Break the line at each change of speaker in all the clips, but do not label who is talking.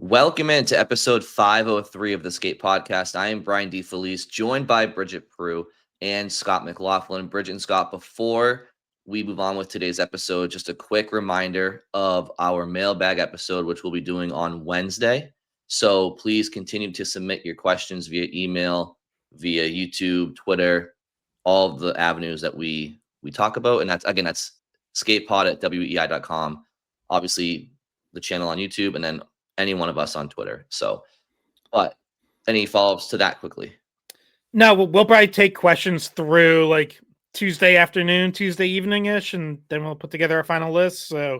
Welcome into episode 503 of the Skate Podcast. I am Brian DeFelice, joined by Bridget Prue and Scott McLaughlin. Bridget and Scott, before we move on with today's episode, just a quick reminder of our mailbag episode, which we'll be doing on Wednesday. So please continue to submit your questions via email, via YouTube, Twitter, all of the avenues that we talk about. And that's skatepod@weei.com. Obviously, the channel on YouTube, and then any one of us on Twitter. So, but any follow-ups to that quickly?
No, we'll probably take questions through like Tuesday afternoon, Tuesday evening-ish, and then we'll put together our final list. So,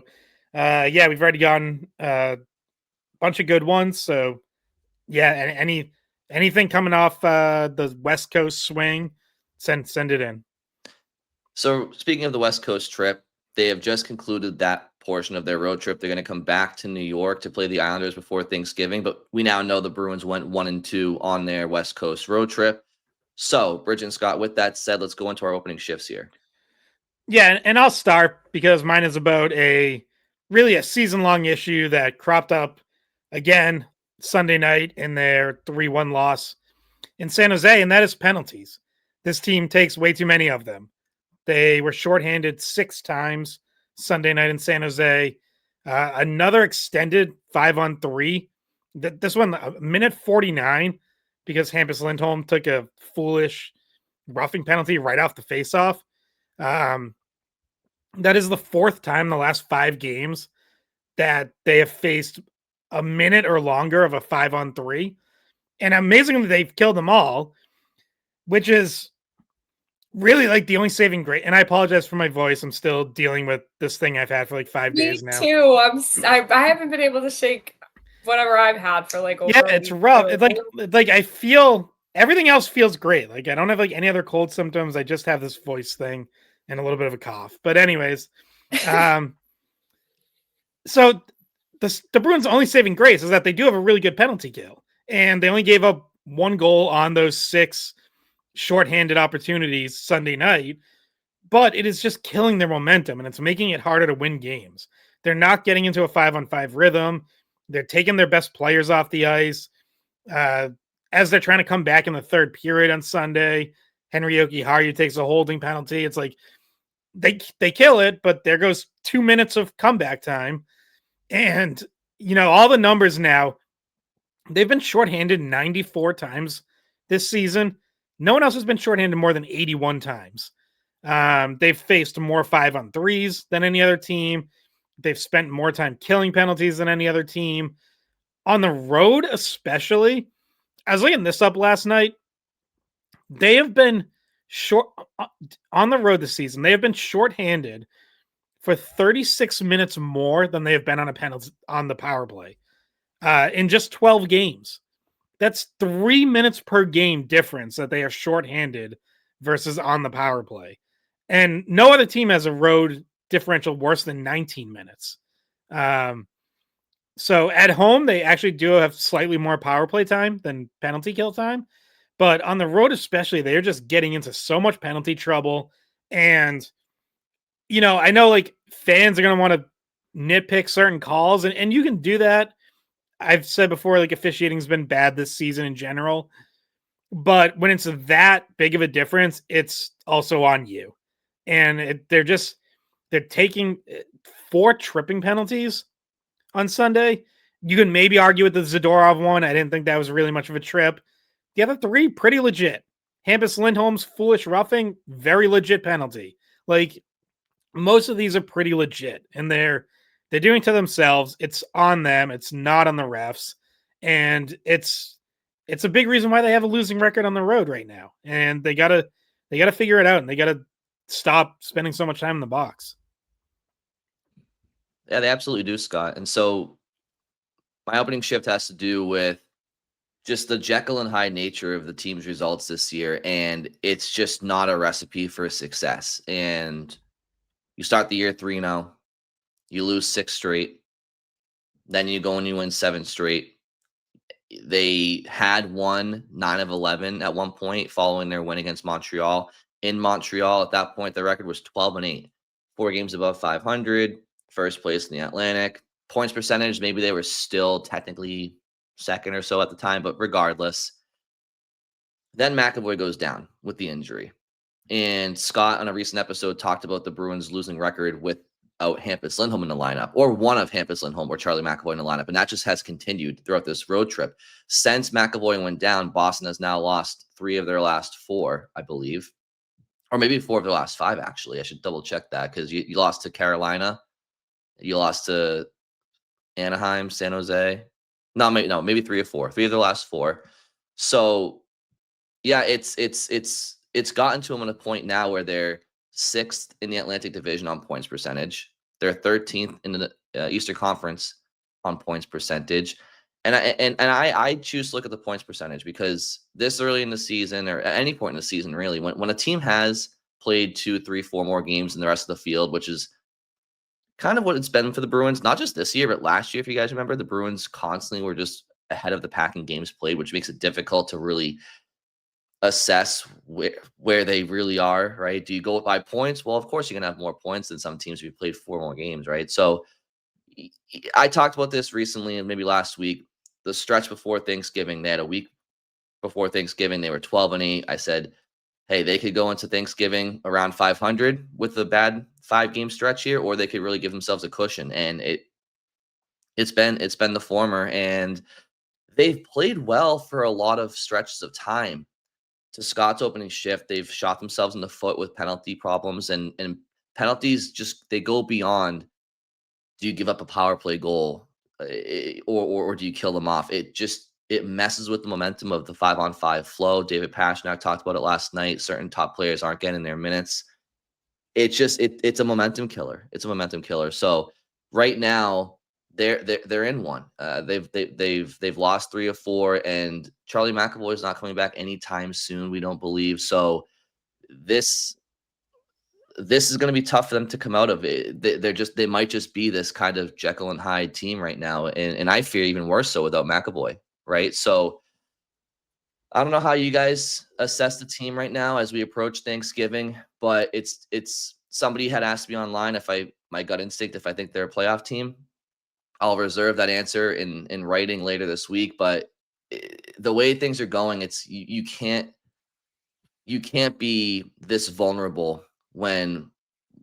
yeah, we've already gotten a bunch of good ones. So, yeah, and anything coming off the West Coast swing, send it in.
So, speaking of the West Coast trip, they have just concluded that portion of their road trip. They're going to come back to New York to play the Islanders before Thanksgiving, but we now know the Bruins went 1-2 on their West Coast road trip. So, Bridget and Scott, with that said, let's go into our opening shifts here.
Yeah, and I'll start because mine is about a season-long issue that cropped up again Sunday night in their 3-1 loss in San Jose, and that is penalties. This team takes way too many of them. They were shorthanded 6 times Sunday night in San Jose. Another extended 5-on-3. This one, a minute 49, because Hampus Lindholm took a foolish roughing penalty right off the faceoff. That is the 4th time in the last 5 games that they have faced a minute or longer of a 5-on-3. And amazingly, they've killed them all, which is really like the only saving grace. And I apologize for my voice. I'm still dealing with this thing I've had for like 5 days now.
Me too. I haven't been able to shake whatever I've had for like over
it's rough. It's like I feel everything else feels great. Like I don't have like any other cold symptoms. I just have this voice thing and a little bit of a cough. But anyways, so the Bruins' only saving grace is that they do have a really good penalty kill, and they only gave up 1 goal on those 6 shorthanded opportunities Sunday night, but it is just killing their momentum, and it's making it harder to win games. They're not getting into a 5-on-5 rhythm. They're taking their best players off the ice. As they're trying to come back in the 3rd period on Sunday, Henry Jokiharju takes a holding penalty. It's like they kill it, but there goes 2 minutes of comeback time. And, all the numbers now, they've been shorthanded 94 times this season. No one else has been shorthanded more than 81 times. They've faced more 5-on-3s than any other team. They've spent more time killing penalties than any other team. On the road, especially, I was looking this up last night. They have been short on the road this season. They have been shorthanded for 36 minutes more than they have been on a penalty on the power play in just 12 games. That's 3 minutes per game difference that they are shorthanded versus on the power play. And no other team has a road differential worse than 19 minutes. So at home, they actually do have slightly more power play time than penalty kill time. But on the road especially, they're just getting into so much penalty trouble. And, I know like fans are going to want to nitpick certain calls, and you can do that. I've said before, like officiating's been bad this season in general, but when it's that big of a difference, it's also on you. And they're taking 4 tripping penalties on Sunday. You can maybe argue with the Zadorov one. I didn't think that was really much of a trip. The other 3, pretty legit. Hampus Lindholm's foolish roughing, very legit penalty. Like most of these are pretty legit, and they're doing it to themselves. It's on them. It's not on the refs. And it's a big reason why they have a losing record on the road right now. And they gotta figure it out, and they gotta stop spending so much time in the box.
Yeah, they absolutely do, Scott. And so my opening shift has to do with just the Jekyll and Hyde nature of the team's results this year. And it's just not a recipe for success. And you start the year 3-0. You lose 6 straight. Then you go and you win 7 straight. They had won 9 of 11 at one point following their win against Montreal. In Montreal, at that point, the record was 12-8. 4 games above 500. First place in the Atlantic. Points percentage, maybe they were still technically second or so at the time, but regardless. Then McAvoy goes down with the injury. And Scott, on a recent episode, talked about the Bruins losing record without Hampus Lindholm in the lineup, or one of Hampus Lindholm or Charlie McAvoy in the lineup. And that just has continued throughout this road trip. Since McAvoy went down, Boston has now lost 3 of their last 4, I believe. Or maybe 4 of their last 5, actually. I should double check that because you lost to Carolina. You lost to Anaheim, San Jose. No, maybe 3 or 4. 3 of the last 4. So yeah, it's gotten to them at a point now where they're 6th in the Atlantic Division on points percentage. They're 13th in the Eastern Conference on points percentage. And I choose to look at the points percentage because this early in the season, or at any point in the season, really, when a team has played 2, 3, 4 more games than the rest of the field, which is kind of what it's been for the Bruins, not just this year, but last year, if you guys remember, the Bruins constantly were just ahead of the pack in games played, which makes it difficult to really assess where they really are, right? Do you go by points? Well, of course, you're going to have more points than some teams who played 4 more games, right? So I talked about this recently and maybe last week. The stretch before Thanksgiving, they had a week before Thanksgiving, they were 12-8. I said, hey, they could go into Thanksgiving around 500 with a bad 5-game stretch here, or they could really give themselves a cushion. And it's been the former, and they've played well for a lot of stretches of time. To Scott's opening shift, they've shot themselves in the foot with penalty problems, and penalties they go beyond. Do you give up a power play goal, or do you kill them off? It messes with the momentum of the 5-on-5 flow. David Pastrnak talked about it last night. Certain top players aren't getting their minutes. It's a momentum killer. It's a momentum killer. So right now they're in one. They've lost 3 of 4, and Charlie McAvoy is not coming back anytime soon. We don't believe so. This is going to be tough for them to come out of it. They might just be this kind of Jekyll and Hyde team right now, and I fear even worse so without McAvoy. Right, so I don't know how you guys assess the team right now as we approach Thanksgiving, but it's somebody had asked me online if my gut instinct if I think they're a playoff team. I'll reserve that answer in writing later this week, but the way things are going, it's you can't be this vulnerable when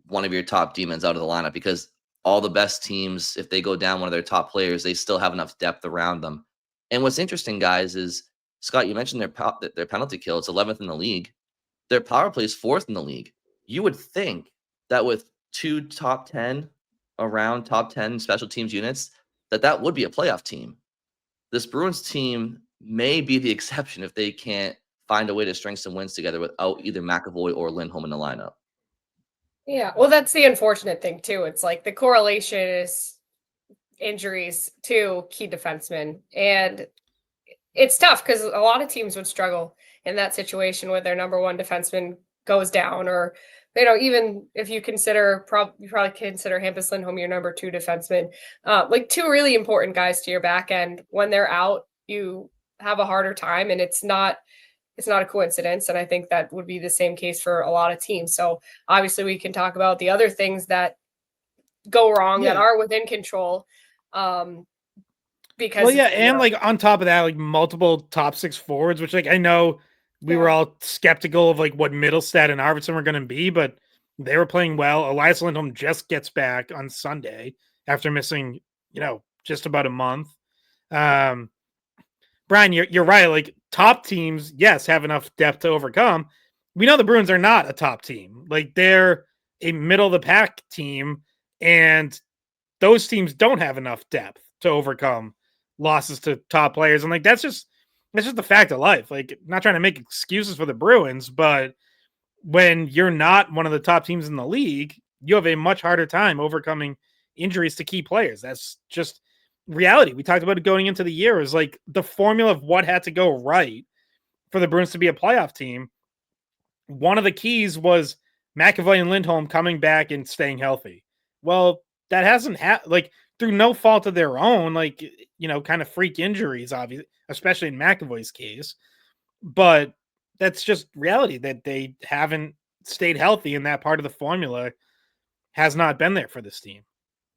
one of your top demons out of the lineup, because all the best teams, if they go down one of their top players, they still have enough depth around them. And what's interesting, guys, is Scott, you mentioned their penalty kill. It's 11th in the league. Their power play is 4th in the league. You would think that with 2 top 10 special teams units, that would be a playoff team. This Bruins team may be the exception if they can't find a way to string some wins together without either McAvoy or Lindholm in the lineup.
Yeah, well, that's the unfortunate thing too. It's like the correlation is injuries to key defensemen, and it's tough because a lot of teams would struggle in that situation where their number 1 defenseman goes down, or even if you consider you probably consider Hampus Lindholm your number 2 defenseman, like 2 really important guys to your back end. When they're out, you have a harder time, and it's not a coincidence. And I think that would be the same case for a lot of teams. So obviously we can talk about the other things that go wrong that are within control. Because
and like on top of that, like multiple top 6 forwards, which like I know we were all skeptical of like what Middlestat and Arvidsson were going to be, but they were playing well. Elias Lindholm just gets back on Sunday after missing, just about a month. Brian, you're right. Like top teams, yes, have enough depth to overcome. We know the Bruins are not a top team. Like they're a middle of the pack team, and those teams don't have enough depth to overcome losses to top players. And like that's just the fact of life. Like, not trying to make excuses for the Bruins, but when you're not one of the top teams in the league, you have a much harder time overcoming injuries to key players. That's just reality. We talked about it going into the year. It was like the formula of what had to go right for the Bruins to be a playoff team. One of the keys was McAvoy and Lindholm coming back and staying healthy. Well, that hasn't happened, through no fault of their own, kind of freak injuries, obviously, especially in McAvoy's case. But that's just reality, that they haven't stayed healthy, and that part of the formula has not been there for this team.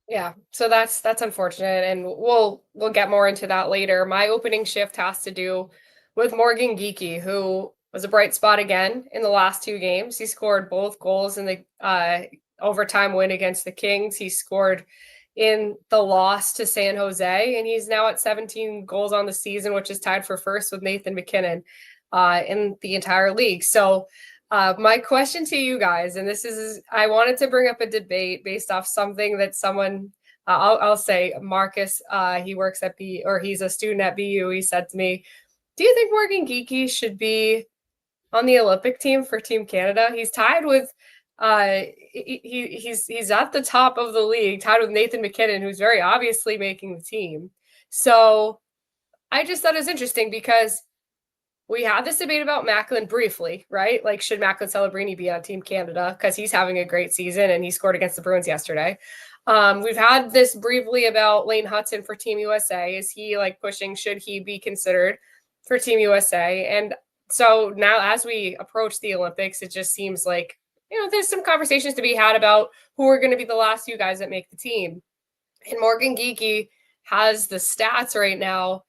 Yeah, so that's unfortunate, and we'll get more into that later. My opening shift has to do with Morgan Geekie, who was a bright spot again in the last 2 games. He scored both goals in the overtime win against the Kings. He scored in the loss to San Jose, and he's now at 17 goals on the season, which is tied for first with Nathan McKinnon in the entire league. So my question to you guys, and this is, I wanted to bring up a debate based off something that someone, I'll say Marcus, he works at or he's a student at BU. He said to me, "Do you think Morgan Geekie should be on the Olympic team for Team Canada?" He's tied with, he's at the top of the league, tied with Nathan McKinnon, who's very obviously making the team. So I just thought it was interesting because we had this debate about Macklin briefly, right? Like, should Macklin Celebrini be on Team Canada? Because he's having a great season and he scored against the Bruins yesterday. We've had this briefly about Lane Hudson for Team USA. Is he like pushing? Should he be considered for Team USA? And so now, as we approach the Olympics, it just seems like, there's some conversations to be had about who are going to be the last few guys that make the team. And Morgan Geekie has the stats right now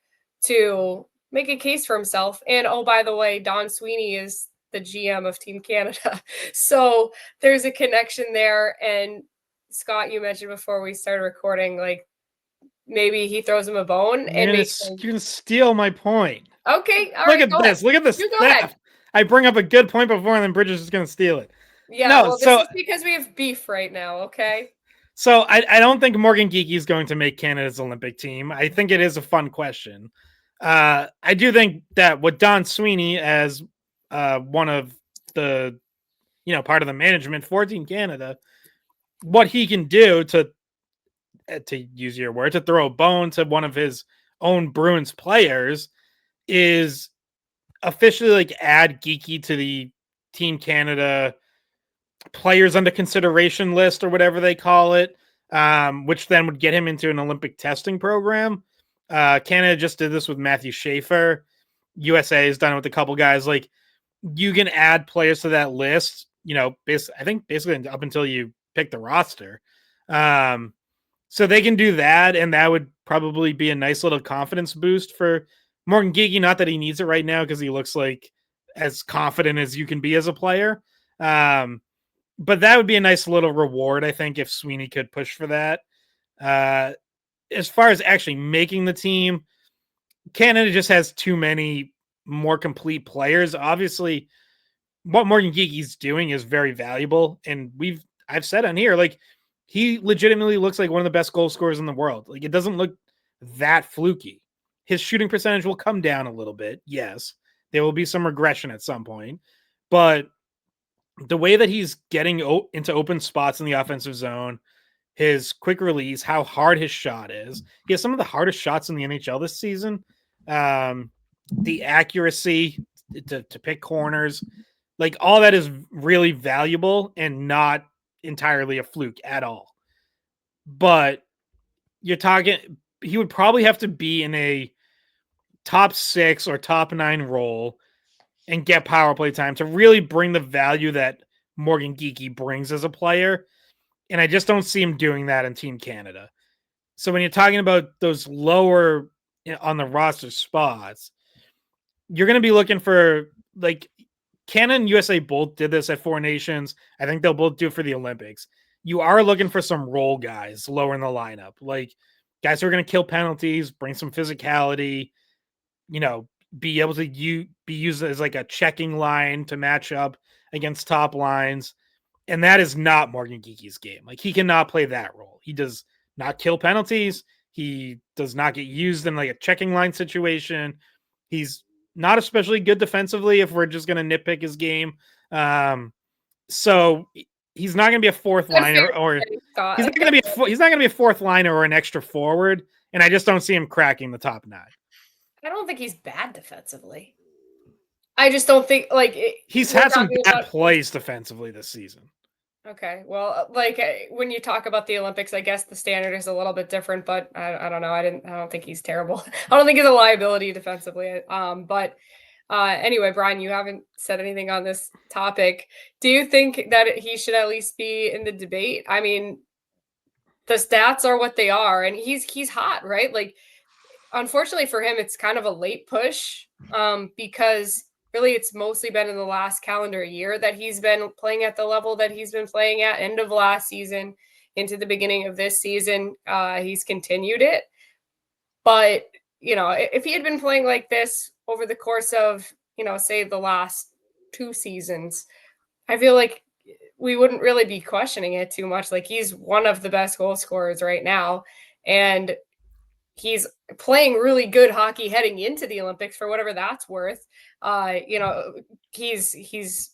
to make a case for himself. And oh, by the way, Don Sweeney is the GM of Team Canada. So there's a connection there. And Scott, you mentioned before we started recording, like maybe he throws him a bone and
you're gonna steal my point.
Okay, all
Look
right.
at this. Look at this. I bring up a good point before, and then Bridges is gonna steal it.
Yeah, no, well, this is because we have beef right now. Okay.
So I don't think Morgan Geekie is going to make Canada's Olympic team. I think it is a fun question. I do think that with Don Sweeney as one of the, part of the management for Team Canada, what he can do to use your word, to throw a bone to one of his own Bruins players is officially like add Geekie to the Team Canada players under consideration list or whatever they call it, which then would get him into an Olympic testing program. Canada just did this with Matthew Schaefer. USA has done it with a couple guys. Like, you can add players to that list, I think basically up until you pick the roster. So they can do that, and that would probably be a nice little confidence boost for Morgan Geekie. Not that he needs it right now because he looks like as confident as you can be as a player. But that would be a nice little reward, I think, if Sweeney could push for that. As far as actually making the team, Canada just has too many more complete players. Obviously, what Morgan Geekie's doing is very valuable, and I've said on here, like, he legitimately looks like one of the best goal scorers in the world. Like, it doesn't look that fluky. His shooting percentage will come down a little bit. Yes, there will be some regression at some point, but the way that he's getting into open spots in the offensive zone, his quick release, how hard his shot is. He has some of the hardest shots in the NHL this season. The accuracy to pick corners, like, all that is really valuable and not entirely a fluke at all. But you're talking, he would probably have to be in a top 6 or top 9 role and get power play time to really bring the value that Morgan Geekie brings as a player. And I just don't see him doing that in Team Canada. So when you're talking about those lower on the roster spots, you're going to be looking for, like, Canada and USA both did this at Four Nations. I think they'll both do it for the Olympics. You are looking for some role guys lower in the lineup, like guys who are going to kill penalties, bring some physicality, be able to be used as like a checking line to match up against top lines. And that is not Morgan Geekie's game. Like, he cannot play that role. He does not kill penalties. He does not get used in like a checking line situation. He's not especially good defensively if we're just going to nitpick his game. So he's not going to be a fourth liner, or he's not going to be a fourth liner or an extra forward. And I just don't see him cracking the top 9.
I don't think he's bad defensively. I just don't think, like,
he's had some bad plays defensively this season.
Okay, well, like, when you talk about the Olympics, I guess the standard is a little bit different, but I don't know. I don't think he's terrible. I don't think he's a liability defensively. But anyway, Brian, you haven't said anything on this topic. Do you think that he should at least be in the debate? I mean, the stats are what they are, and he's hot, right? Like, unfortunately for him, it's kind of a late push, because really it's mostly been in the last calendar year that he's been playing at the level that he's been playing at. End of last season into the beginning of this season, he's continued it. But, if he had been playing like this over the course of, say the last 2 seasons, I feel like we wouldn't really be questioning it too much. Like, he's one of the best goal scorers right now, and he's playing really good hockey heading into the Olympics, for whatever that's worth. He's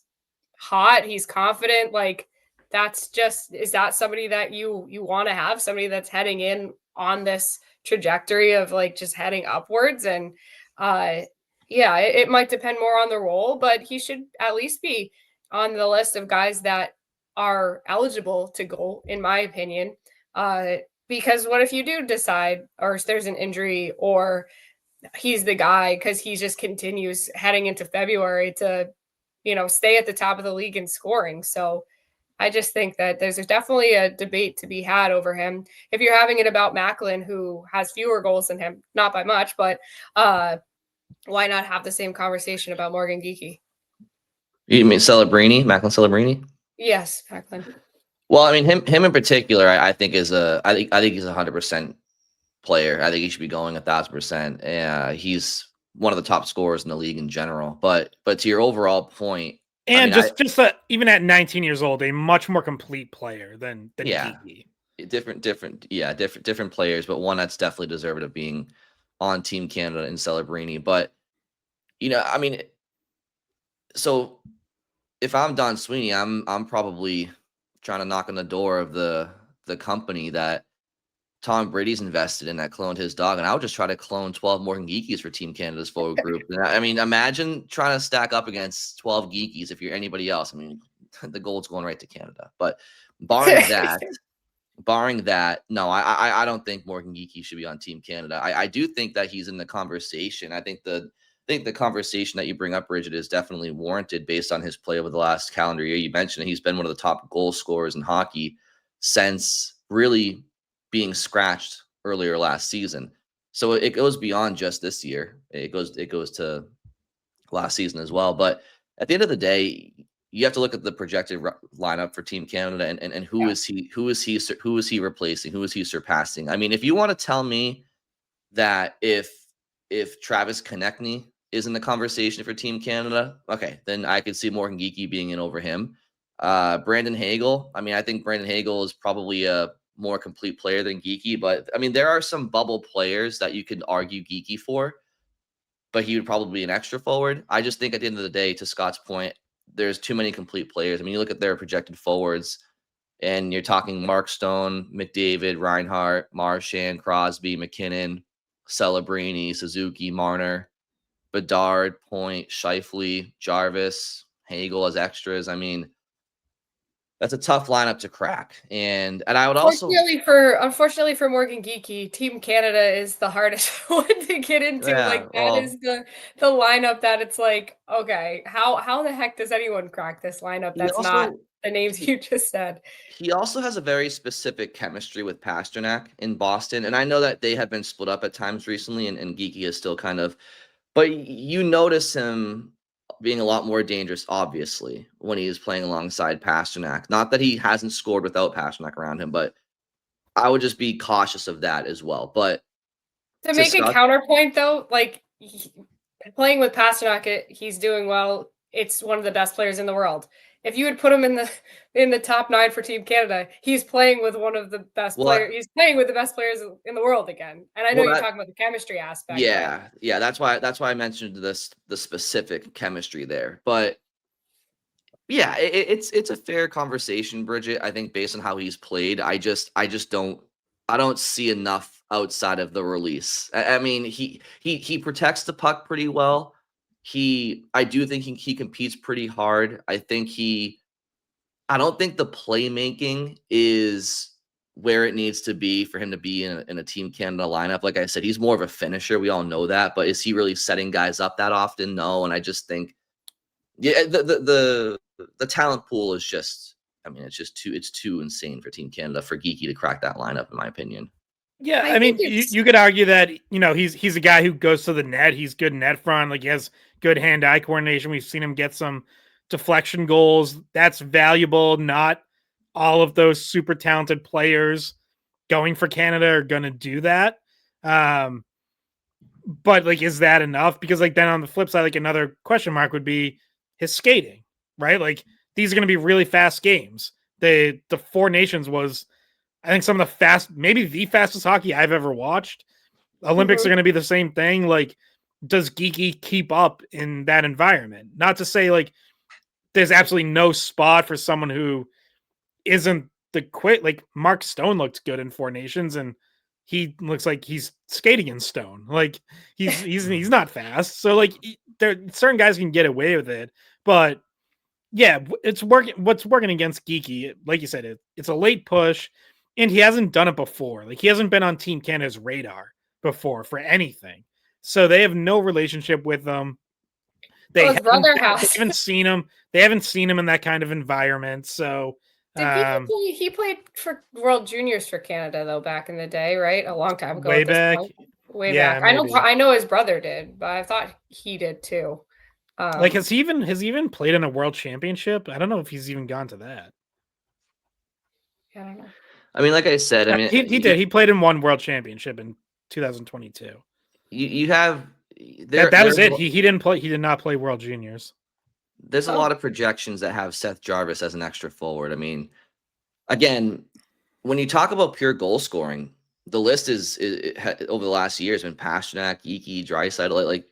hot, he's confident. Like, is that somebody that you want to have, somebody that's heading in on this trajectory of like just heading upwards? And it might depend more on the role, but he should at least be on the list of guys that are eligible to go, in my opinion. Because what if you do decide, or if there's an injury, or he's the guy because he just continues heading into February to, stay at the top of the league in scoring. So I just think that there's definitely a debate to be had over him. If you're having it about Macklin, who has fewer goals than him, not by much, but why not have the same conversation about Morgan Geekie?
You mean Celebrini, Macklin Celebrini?
Yes, Macklin.
Well, I mean, him in particular, I think he's a 100% player. I think he should be going 1,000%. He's one of the top scorers in the league in general. But to your overall point,
and even at 19 years old, a much more complete player than Geekie.
Different players, but one that's definitely deserved of being on Team Canada in Celebrini. But I mean, so if I'm Don Sweeney, I'm probably trying to knock on the door of the company that Tom Brady's invested in, that cloned his dog, and I would just try to clone 12 Morgan Geekies for Team Canada's forward group. And I mean, imagine trying to stack up against 12 Geekies if you're anybody else. I mean, the gold's going right to Canada. But barring that, no, I don't think Morgan Geekie should be on Team Canada. I do think that he's in the conversation. I think the conversation that you bring up, Bridget, is definitely warranted based on his play over the last calendar year. You mentioned he's been one of the top goal scorers in hockey since really being scratched earlier last season. So it goes beyond just this year. It goes to last season as well. But at the end of the day, you have to look at the projected lineup for Team Canada and who is he replacing? Who is he surpassing? I mean, if you want to tell me that if Travis Konechny is in the conversation for Team Canada, okay, then I could see Morgan Geekie being in over him. Brandon Hagel. I mean, I think Brandon Hagel is probably a more complete player than Geekie, but I mean, there are some bubble players that you could argue Geekie for, but he would probably be an extra forward. I just think at the end of the day, to Scott's point, there's too many complete players. I mean, you look at their projected forwards, and you're talking Mark Stone, McDavid, Reinhart, Marchand, Crosby, McKinnon, Celebrini, Suzuki, Marner, Bedard, Point, Scheifele, Jarvis, Hagel as extras. I mean, that's a tough lineup to crack. And I would also,
unfortunately for Morgan Geekie, Team Canada is the hardest one to get into. Is the lineup that it's like, okay, how the heck does anyone crack this lineup? That's not the names you just said.
He also has a very specific chemistry with Pasternak in Boston. And I know that they have been split up at times recently, and Geekie is still kind of, but you notice him being a lot more dangerous, obviously, when he is playing alongside Pasternak. Not that he hasn't scored without Pasternak around him, but I would just be cautious of that as well. But
to make a counterpoint, though, like playing with Pasternak, he's doing well. It's one of the best players in the world. If you would put him in the top 9 for Team Canada, he's playing with one of the best players. He's playing with the best players in the world again. And I know you're talking about the chemistry aspect.
Yeah, yeah. That's why I mentioned the specific chemistry there. But yeah, it's a fair conversation, Bridget. I think based on how he's played, I don't see enough outside of the release. I mean, he protects the puck pretty well. I do think he competes pretty hard. I don't think the playmaking is where it needs to be for him to be in a Team Canada lineup. Like I said, he's more of a finisher. We all know that, but is he really setting guys up that often? No. And I just think, the talent pool is just I mean, it's too insane for Team Canada for Geekie to crack that lineup, in my opinion.
Yeah,
I
I mean,
think
you could argue that, he's a guy who goes to the net. He's good net front. Like, he has good hand-eye coordination. We've seen him get some deflection goals. That's valuable. Not all of those super talented players going for Canada are going to do that. But like, is that enough? Because like, then on the flip side, like, another question mark would be his skating, right? Like, these are going to be really fast games. The Four Nations was, I think, some of the maybe the fastest hockey I've ever watched. Olympics are going to be the same thing. Like, does Geekie keep up in that environment? Not to say like there's absolutely no spot for someone who isn't the quick. Like, Mark Stone looked good in Four Nations, and he looks like he's skating in stone. Like, he's not fast. So like, there certain guys can get away with it, but yeah, it's working. What's working against Geekie, like you said, it's a late push, and he hasn't done it before. Like, he hasn't been on Team Canada's radar before for anything. So they have no relationship with them. They
his brother
they
has.
haven't seen him. They haven't seen him in that kind of environment. So
He played for World Juniors for Canada though back in the day, right? A long time ago.
way
at this
back.
point. Way
Yeah,
back.
maybe.
I know his brother did, but I thought he did too.
Like, has he even played in a world championship? I don't know if he's even gone to that.
I don't know.
I mean, like I said, I mean,
he did. He played in one world championship in 2022.
You have
That was it. He didn't play. He did not play World Juniors.
There's a lot of projections that have Seth Jarvis as an extra forward. I mean, again, when you talk about pure goal scoring, the list is over the last year has been Pastrnak, Geekie, Draisaitl. Like,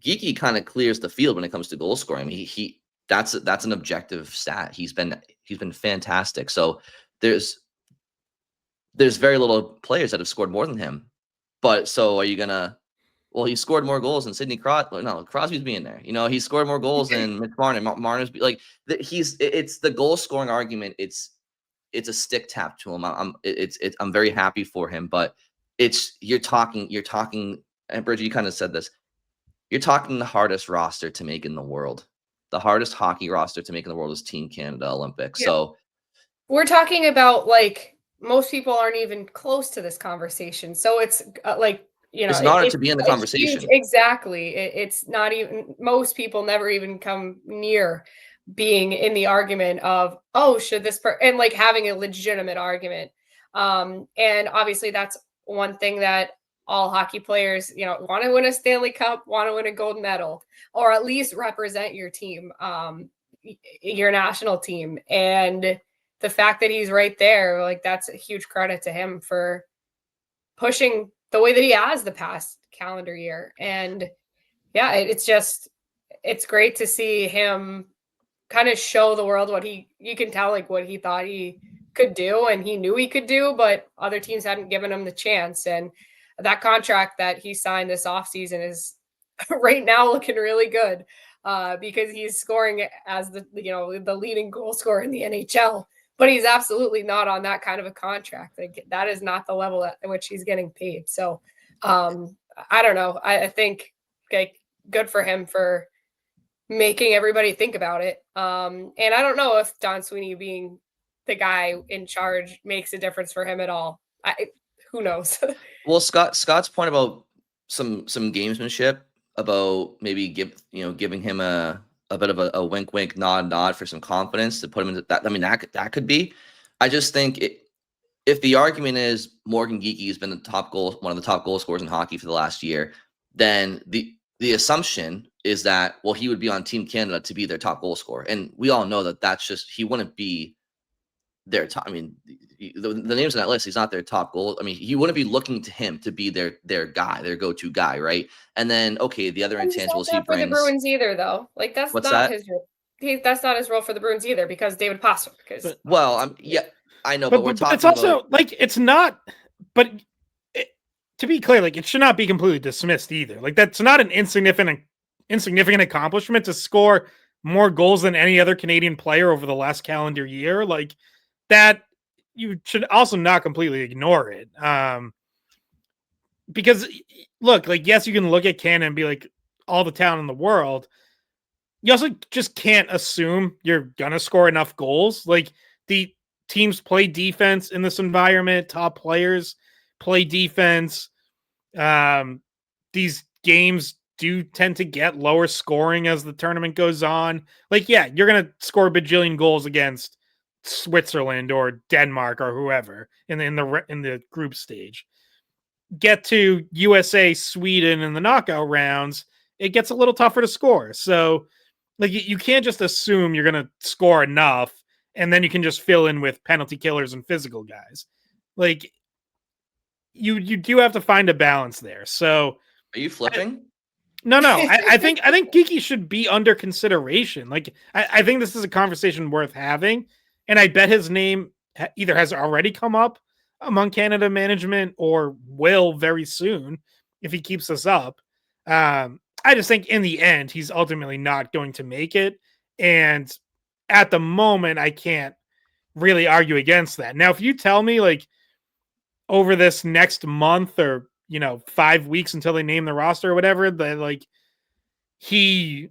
Geekie kind of clears the field when it comes to goal scoring. I mean, that's an objective stat. He's been fantastic. So there's very little players that have scored more than him. But so are you gonna? Well, he scored more goals than Sidney Crosby. No, Crosby's being there. He scored more goals than Mitch Marner. Marner's like it's the goal scoring argument. It's a stick tap to him. I'm very happy for him, but you're talking. And Bridget, you kind of said this. You're talking the hardest roster to make in the world. The hardest hockey roster to make in the world is Team Canada Olympics. Yeah. So
we're talking about, like, most people aren't even close to this conversation. So it's like,
it's an honor to be in the conversation.
Exactly. It's not even, most people never even come near being in the argument of, oh, should this and like having a legitimate argument. And obviously that's one thing that all hockey players, want to win a Stanley Cup, want to win a gold medal, or at least represent your team, your national team. And the fact that he's right there, like, that's a huge credit to him for pushing the way that he has the past calendar year. And yeah, it's great to see him kind of show the world you can tell, like, what he thought he could do and he knew he could do, but other teams hadn't given him the chance. And that contract that he signed this offseason is right now looking really good because he's scoring as the leading goal scorer in the NHL. But he's absolutely not on that kind of a contract. Like, that is not the level at which he's getting paid. So I don't know. I think, okay, good for him for making everybody think about it. And I don't know if Don Sweeney being the guy in charge makes a difference for him at all. Who knows?
Well, Scott's point about some gamesmanship about maybe giving him a bit of a wink, nod for some confidence to put him into that. I mean, that could be. I just think if the argument is Morgan Geekie has been one of the top goal scorers in hockey for the last year, then the assumption is that, well, he would be on Team Canada to be their top goal scorer. And we all know that that's just, he wouldn't be their top. I mean, the names on that list, he's not their top goal. I mean, he wouldn't be looking to him to be their guy, their go-to guy, right? And then, okay, the other intangibles he brings.
For the Bruins either, though. Like, that's not his role. That's not his role for the Bruins either, because David Pastrnak.
Well, yeah, I know, but we're talking.
It's also like, it's not. But to be clear, like, it should not be completely dismissed either. Like, that's not an insignificant accomplishment to score more goals than any other Canadian player over the last calendar year. Like, that, you should also not completely ignore it. Because look, like, yes, you can look at Canada and be like, all the talent in the world, you also just can't assume you're gonna score enough goals. Like, the teams play defense in this environment. Top players play defense. These games do tend to get lower scoring as the tournament goes on. Like, yeah, you're gonna score a bajillion goals against Switzerland or Denmark or whoever in the group stage. Get to USA, Sweden in the knockout rounds, it gets a little tougher to score. So, like, you can't just assume you're gonna score enough and then you can just fill in with penalty killers and physical guys. Like, you do have to find a balance there. So,
Are you flipping?
no, I think Geekie should be under consideration. Like, I think this is a conversation worth having, and I bet his name either has already come up among Canada management or will very soon if he keeps this up. I just think in the end he's ultimately not going to make it, and at the moment I can't really argue against that. Now, if you tell me, like, over this next month or 5 weeks until they name the roster or whatever, that, like, he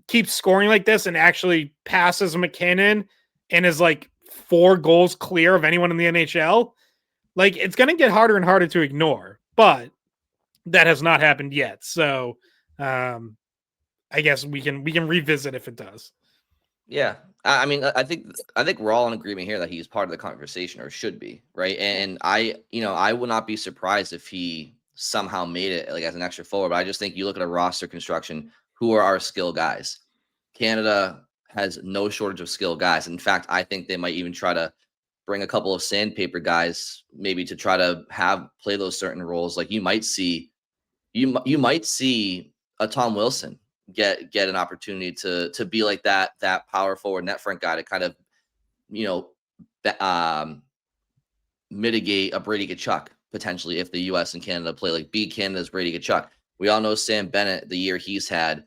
keeps scoring like this and actually passes McKinnon and is like 4 goals clear of anyone in the NHL, like, it's going to get harder and harder to ignore. But that has not happened yet. So I guess we can revisit if it does.
Yeah. I mean, I think we're all in agreement here that he's part of the conversation, or should be, right? And I would not be surprised if he somehow made it, like, as an extra forward. But I just think you look at a roster construction, who are our skill guys? Canada has no shortage of skill guys. In fact, I think they might even try to bring a couple of sandpaper guys, maybe to try to have play those certain roles. Like, you might see a Tom Wilson get an opportunity to be like that power forward net front guy to kind of, you know mitigate a Brady Tkachuk potentially if the U.S. and Canada play, like, be Canada's Brady Tkachuk. We all know Sam Bennett, the year he's had,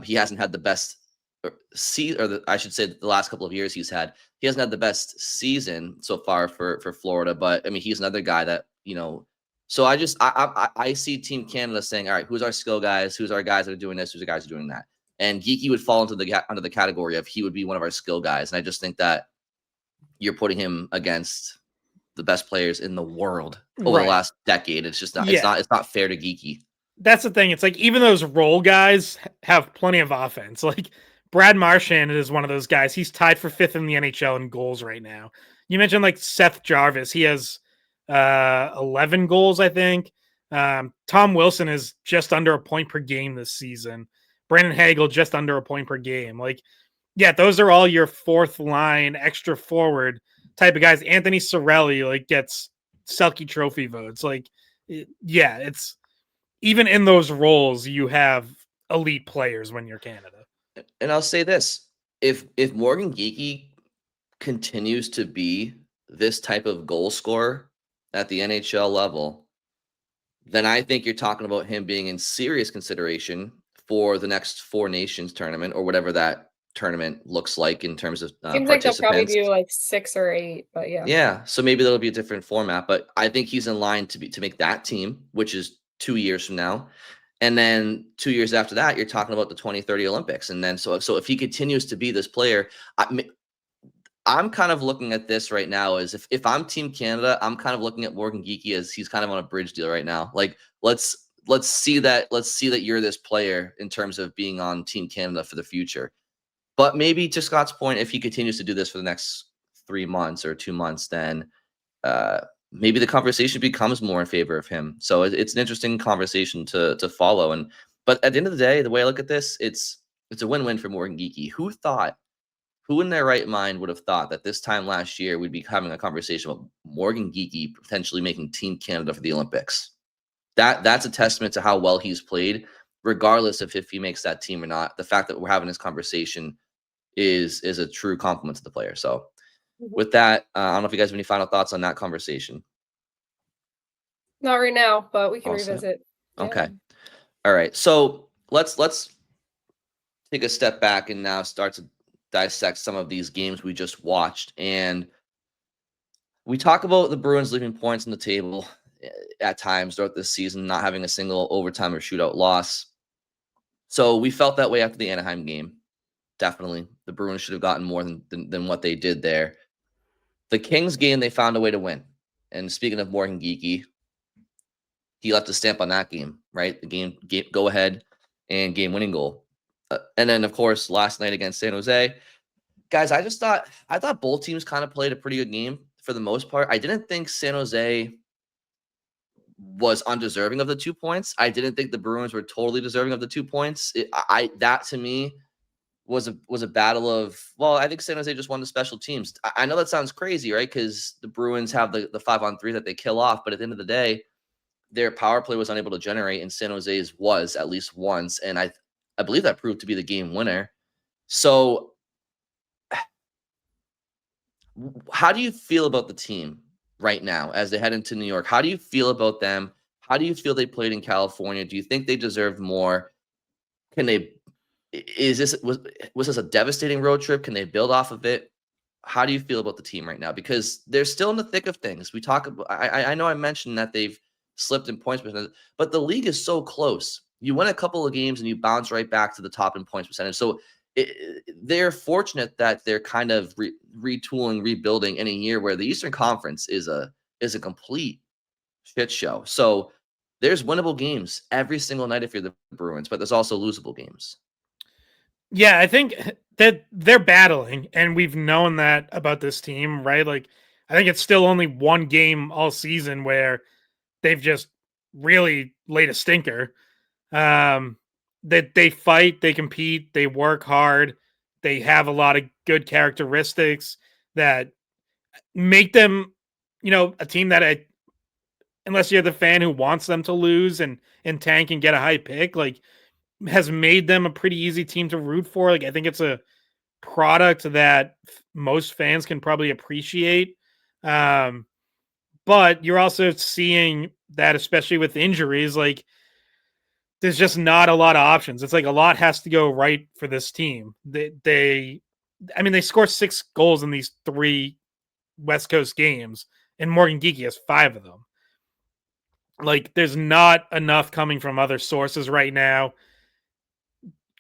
he hasn't had the best I should say the last couple of years he hasn't had the best season so far for Florida. But I mean, he's another guy that, so I see Team Canada saying, all right, who's our skill guys? Who's our guys that are doing this? Who's the guys who are doing that? And Geekie would fall under the category of he would be one of our skill guys. And I just think that you're putting him against the best players in the world over the last decade. It's just not, it's not fair to Geekie.
That's the thing. It's like, even those role guys have plenty of offense. Like, Brad Marchand is one of those guys. He's tied for 5th in the NHL in goals right now. You mentioned, like, Seth Jarvis. He has 11 goals, I think. Tom Wilson is just under a point per game this season. Brandon Hagel just under a point per game. Like, yeah, those are all your 4th line extra forward type of guys. Anthony Cirelli, like, gets Selke Trophy votes. Like, yeah, it's even in those roles you have elite players when you're Canada.
And I'll say this: if Morgan Geekie continues to be this type of goal scorer at the NHL level, then I think you're talking about him being in serious consideration for the next 4 Nations tournament, or whatever that tournament looks like in terms of
Seems like they'll probably
participants.
do like 6 or 8, but yeah.
Yeah, so maybe that'll be a different format, but I think he's in line to make that team, which is 2 years from now. And then 2 years after that, you're talking about the 2030 Olympics. And then so if he continues to be this player, I'm kind of looking at this right now as if I'm Team Canada, I'm kind of looking at Morgan Geekie as he's kind of on a bridge deal right now. Like, let's see that you're this player in terms of being on Team Canada for the future. But maybe, to Scott's point, if he continues to do this for the next 3 months or 2 months, then maybe the conversation becomes more in favor of him. So it's an interesting conversation to follow. But at the end of the day, the way I look at this, it's a win-win for Morgan Geekie. Who in their right mind would have thought that this time last year we'd be having a conversation about Morgan Geekie potentially making Team Canada for the Olympics? That's a testament to how well he's played, regardless of if he makes that team or not. The fact that we're having this conversation is a true compliment to the player. So with that, I don't know if you guys have any final thoughts on that conversation.
Not right now, but we can revisit.
Okay. All right. So let's take a step back and now start to dissect some of these games we just watched. And we talk about the Bruins leaving points on the table at times throughout this season, not having a single overtime or shootout loss. So we felt that way after the Anaheim game. Definitely. The Bruins should have gotten more than what they did there. The Kings game, they found a way to win. And speaking of Morgan Geekie, he left a stamp on that game, right? The game go ahead and game winning goal. And then, of course, last night against San Jose, guys, I thought both teams kind of played a pretty good game for the most part. I didn't think San Jose was undeserving of the 2 points. I didn't think the Bruins were totally deserving of the 2 points. That to me was a battle of, well, I think San Jose just won the special teams. I know that sounds crazy, right? Because the Bruins have the 5-on-3 that they kill off, but at the end of the day, their power play was unable to generate, and San Jose's was at least once, and I believe that proved to be the game winner. So how do you feel about the team right now as they head into New York? How do you feel about them? How do you feel they played in California? Do you think they deserve more? Was this a devastating road trip? Can they build off of it? How do you feel about the team right now? Because they're still in the thick of things. We talk about, I know I mentioned that they've slipped in points percentage, but the league is so close. You win a couple of games and you bounce right back to the top in points percentage. So they're fortunate that they're kind of retooling, rebuilding in a year where the Eastern Conference is a complete shit show. So there's winnable games every single night if you're the Bruins, but there's also losable games.
Yeah, I think that they're battling, and we've known that about this team, right? Like, I think it's still only one game all season where they've just really laid a stinker. That they fight, they compete, they work hard, they have a lot of good characteristics that make them, a team that unless you're the fan who wants them to lose and tank and get a high pick, like, has made them a pretty easy team to root for. Like, I think it's a product that most fans can probably appreciate. But you're also seeing that, especially with injuries, like, there's just not a lot of options. It's like a lot has to go right for this team. They score 6 goals in these 3 West Coast games, and Morgan Geekie has 5 of them. Like, there's not enough coming from other sources right now.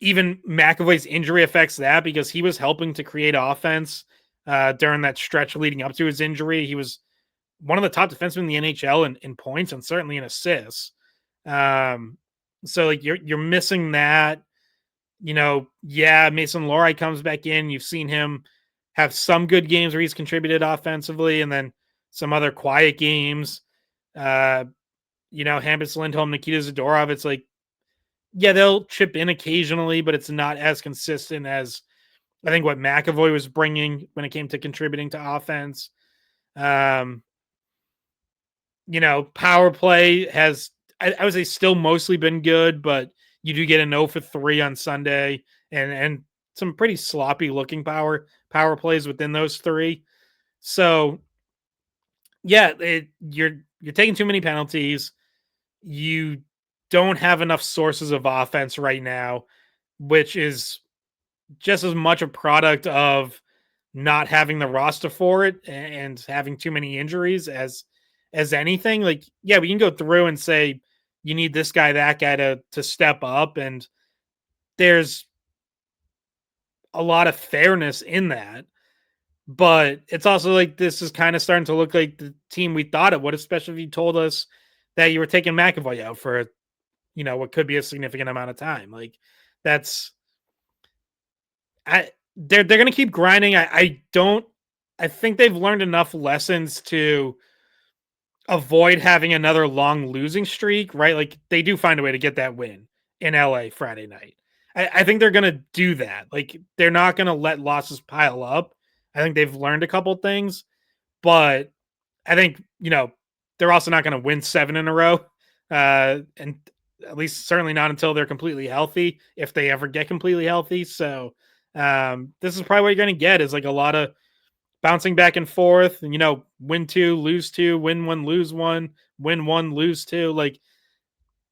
Even McAvoy's injury affects that because he was helping to create offense during that stretch leading up to his injury. He was one of the top defensemen in the NHL in points and certainly in assists. So like you're missing that. Mason Lohrei comes back in. You've seen him have some good games where he's contributed offensively, and then some other quiet games. Hampus Lindholm, Nikita Zadorov. It's like, yeah, they'll chip in occasionally, but it's not as consistent as I think what McAvoy was bringing when it came to contributing to offense. Power play has, I would say, still mostly been good, but you do get a 0 for 3 on Sunday and some pretty sloppy looking power plays within those 3. So yeah, you're taking too many penalties. You don't have enough sources of offense right now, which is just as much a product of not having the roster for it and having too many injuries as anything. Like, yeah, we can go through and say you need this guy, that guy to step up, and there's a lot of fairness in that. But it's also like this is kind of starting to look like the team we thought it would, especially if you told us that you were taking McAvoy out for what could be a significant amount of time. Like, they're going to keep grinding. I think they've learned enough lessons to avoid having another long losing streak, right? Like, they do find a way to get that win in LA Friday night. I think they're going to do that. Like, they're not going to let losses pile up. I think they've learned a couple things, but I think, they're also not going to win 7 in a row. And at least certainly not until they're completely healthy, if they ever get completely healthy. So this is probably what you're going to get, is like a lot of bouncing back and forth and, win 2, lose 2, win 1, lose 1, win 1, lose 2. Like,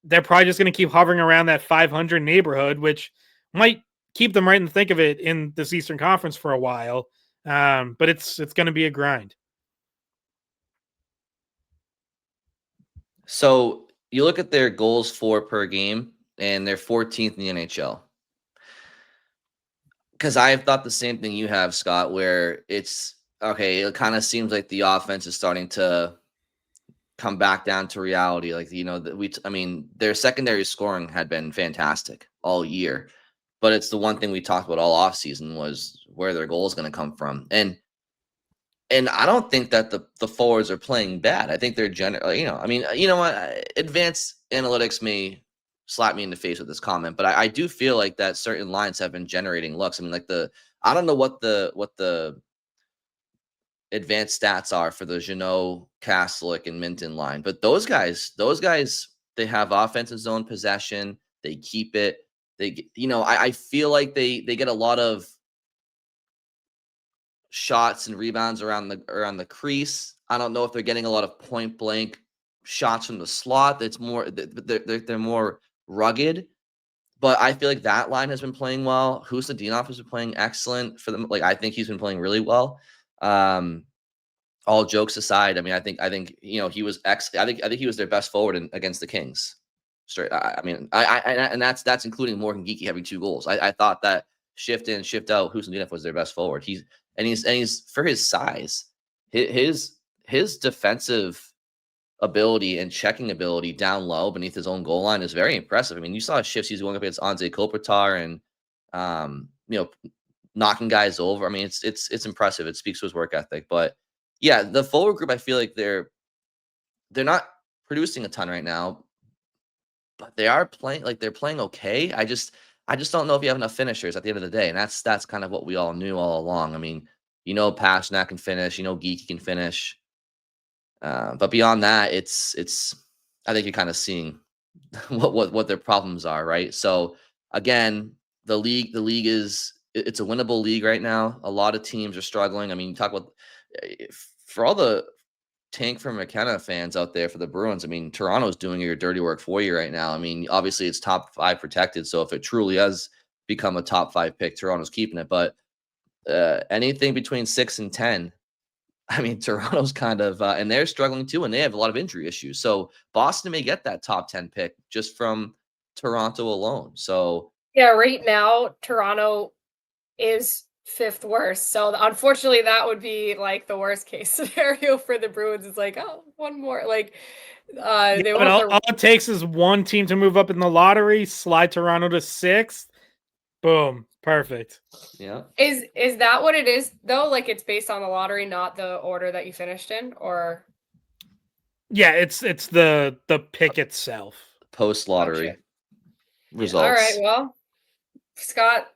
they're probably just going to keep hovering around that 500 neighborhood, which might keep them right in the thick of it in this Eastern Conference for a while. But it's going to be a grind.
So you look at their goals for per game, and they're 14th in the NHL. Because I have thought the same thing you have, Scott, where it's okay. It kind of seems like the offense is starting to come back down to reality. Like, I mean, their secondary scoring had been fantastic all year, but it's the one thing we talked about all offseason was where their goal is going to come from. And I don't think that the forwards are playing bad. I think they're I mean, you know what? Advanced analytics may slap me in the face with this comment, but I do feel like that certain lines have been generating looks. I mean, like I don't know what the advanced stats are for the Jeannot, Kastelic, and Minton line, but those guys, they have offensive zone possession. They keep it. I feel like they get a lot of shots and rebounds around the crease. I don't know if they're getting a lot of point blank shots from the slot. That's more they're more rugged. But I feel like that line has been playing well. Husadinov has been playing excellent for them. Like I think he's been playing really well. All jokes aside, I mean, I think he was I think he was their best forward against the Kings. Straight. I mean, and that's including Morgan Geekie having 2 goals. I thought that shift in, shift out, Husadinov was their best forward. He's for his size, his defensive ability and checking ability down low beneath his own goal line is very impressive. I mean, you saw shifts he's going up against Anze Kopitar and knocking guys over. I mean, it's impressive. It speaks to his work ethic. But yeah, the forward group, I feel like they're not producing a ton right now, but they are playing they're playing okay. I just don't know if you have enough finishers at the end of the day, and that's kind of what we all knew all along. I mean, Pasternak can finish, Geekie can finish. But beyond that, it's I think you're kind of seeing what their problems are, right? So again, the league it's a winnable league right now. A lot of teams are struggling. I mean, you talk about for all the tank for McKenna fans out there for the Bruins. I mean, Toronto's doing your dirty work for you right now. I mean, obviously it's top 5 protected. So if it truly has become a top 5 pick, Toronto's keeping it. But anything between 6 and 10. I mean, Toronto's kind of, and they're struggling too, and they have a lot of injury issues. So Boston may get that top 10 pick just from Toronto alone. So
yeah, right now Toronto is 5th worst. So unfortunately, that would be like the worst case scenario for the Bruins. It's like, oh, one more. Like, they
but all it takes is one team to move up in the lottery, slide Toronto to 6th. Boom. Perfect.
Yeah.
Is that what it is though? Like it's based on the lottery, not the order that you finished in, or?
Yeah, it's the pick itself.
Post lottery results.
All right. Well, Scott,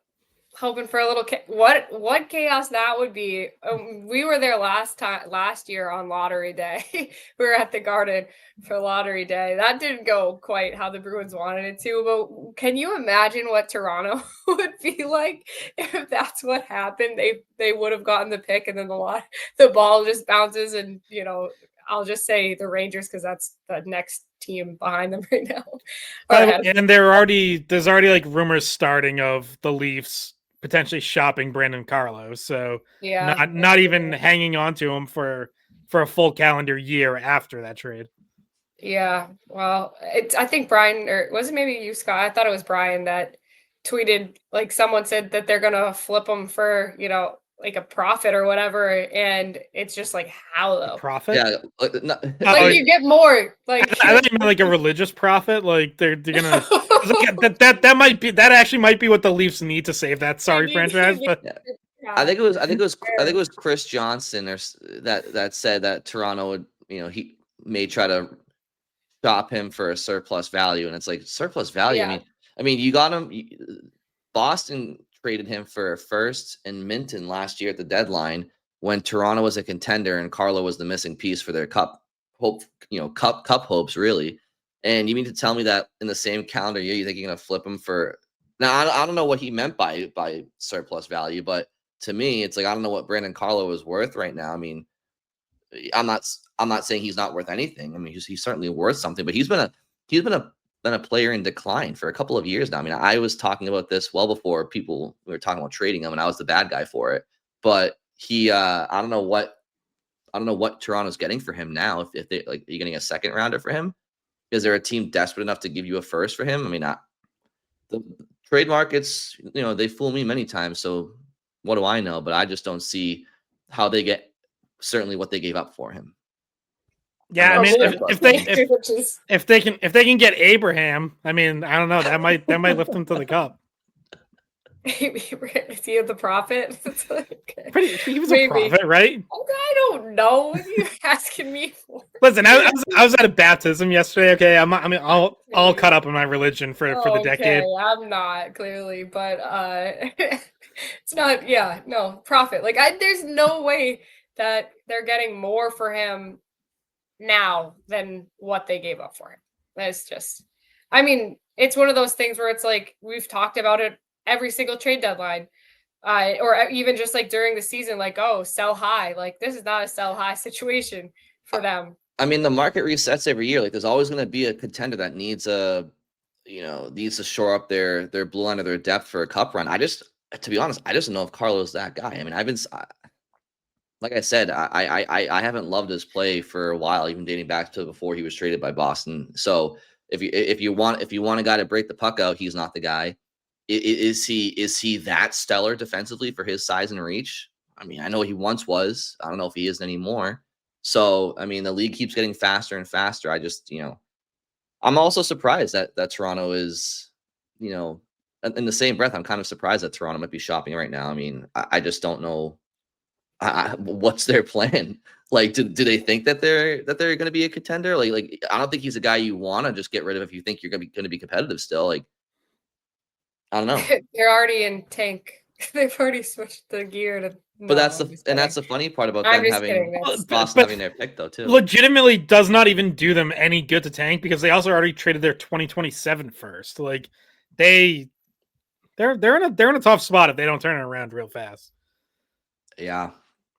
hoping for a little what chaos that would be. We were there last year on lottery day. We were at the Garden for lottery day. That didn't go quite how the Bruins wanted it to, but can you imagine what Toronto would be like if that's what happened? They would have gotten the pick, and then the ball just bounces, and I'll just say the Rangers because that's the next team behind them right now.
And there's already like rumors starting of the Leafs potentially shopping Brandon Carlo. So
yeah,
not even hanging on to him for a full calendar year after that trade.
Yeah. Well, I think Brian, or was it maybe you, Scott? I thought it was Brian that tweeted, like someone said that they're going to flip them for, like a profit or whatever. And it's just like, how though?
Profit?
Yeah.
Like you get more. Like
I thought you meant like a religious profit. Like they're gonna that actually might be what the Leafs need to save that franchise. But
yeah. I think it was Chris Johnson that said that Toronto would, he may try to shop him for a surplus value, and it's like surplus value.
Yeah.
I mean, you got him. Boston traded him for a first and Minton last year at the deadline when Toronto was a contender and Carlo was the missing piece for their cup hopes, really. And you mean to tell me that in the same calendar year, you think you're going to flip him for? Now, I don't know what he meant by surplus value, but to me, it's like I don't know what Brandon Carlo is worth right now. I mean, I'm not saying he's not worth anything. I mean, he's certainly worth something, but he's been a player in decline for a couple of years now. I mean, I was talking about this well before we were talking about trading him, and I was the bad guy for it. But he, I don't know what Toronto's getting for him now. If they are you getting a second rounder for him? Is there a team desperate enough to give you a first for him? I mean, the trade markets, they fool me many times. So what do I know? But I just don't see how they get certainly what they gave up for him.
Yeah, I mean, if they can get Abraham, I mean, I don't know, that might lift them to the cup.
Is he the prophet?
He was a prophet, right?
I don't know. What are you asking me for?
Listen, I was at a baptism yesterday. Okay, I mean, all caught up in my religion for the decade.
I'm not clearly, but it's not. Yeah, no prophet. Like there's no way that they're getting more for him now than what they gave up for him. That's just. I mean, it's one of those things where it's like we've talked about it every single trade deadline, or even just like during the season, like, oh, sell high. Like this is not a sell high situation for them.
I mean, the market resets every year. Like there's always going to be a contender that needs needs to shore up their blue line or their depth for a cup run. To be honest, I just don't know if Carlo's that guy. I mean, like I said, I haven't loved his play for a while, even dating back to before he was traded by Boston. So if you want a guy to break the puck out, he's not the guy. Is he that stellar defensively for his size and reach? I mean, I know he once was. I don't know if he is anymore. So, I mean, the league keeps getting faster and faster. I just, I'm also surprised that Toronto is, in the same breath, I'm kind of surprised that Toronto might be shopping right now. I mean, I just don't know what's their plan. Like, do they think that they're going to be a contender? Like, I don't think he's a guy you want to just get rid of if you think you're going to be competitive still. Like, I don't know.
They're already in tank. They've already switched the gear to.
But that's the funny part about them having Boston having their pick though too.
Legitimately, does not even do them any good to tank because they also already traded their 2027 first. Like they're in a tough spot if they don't turn it around real fast.
Yeah,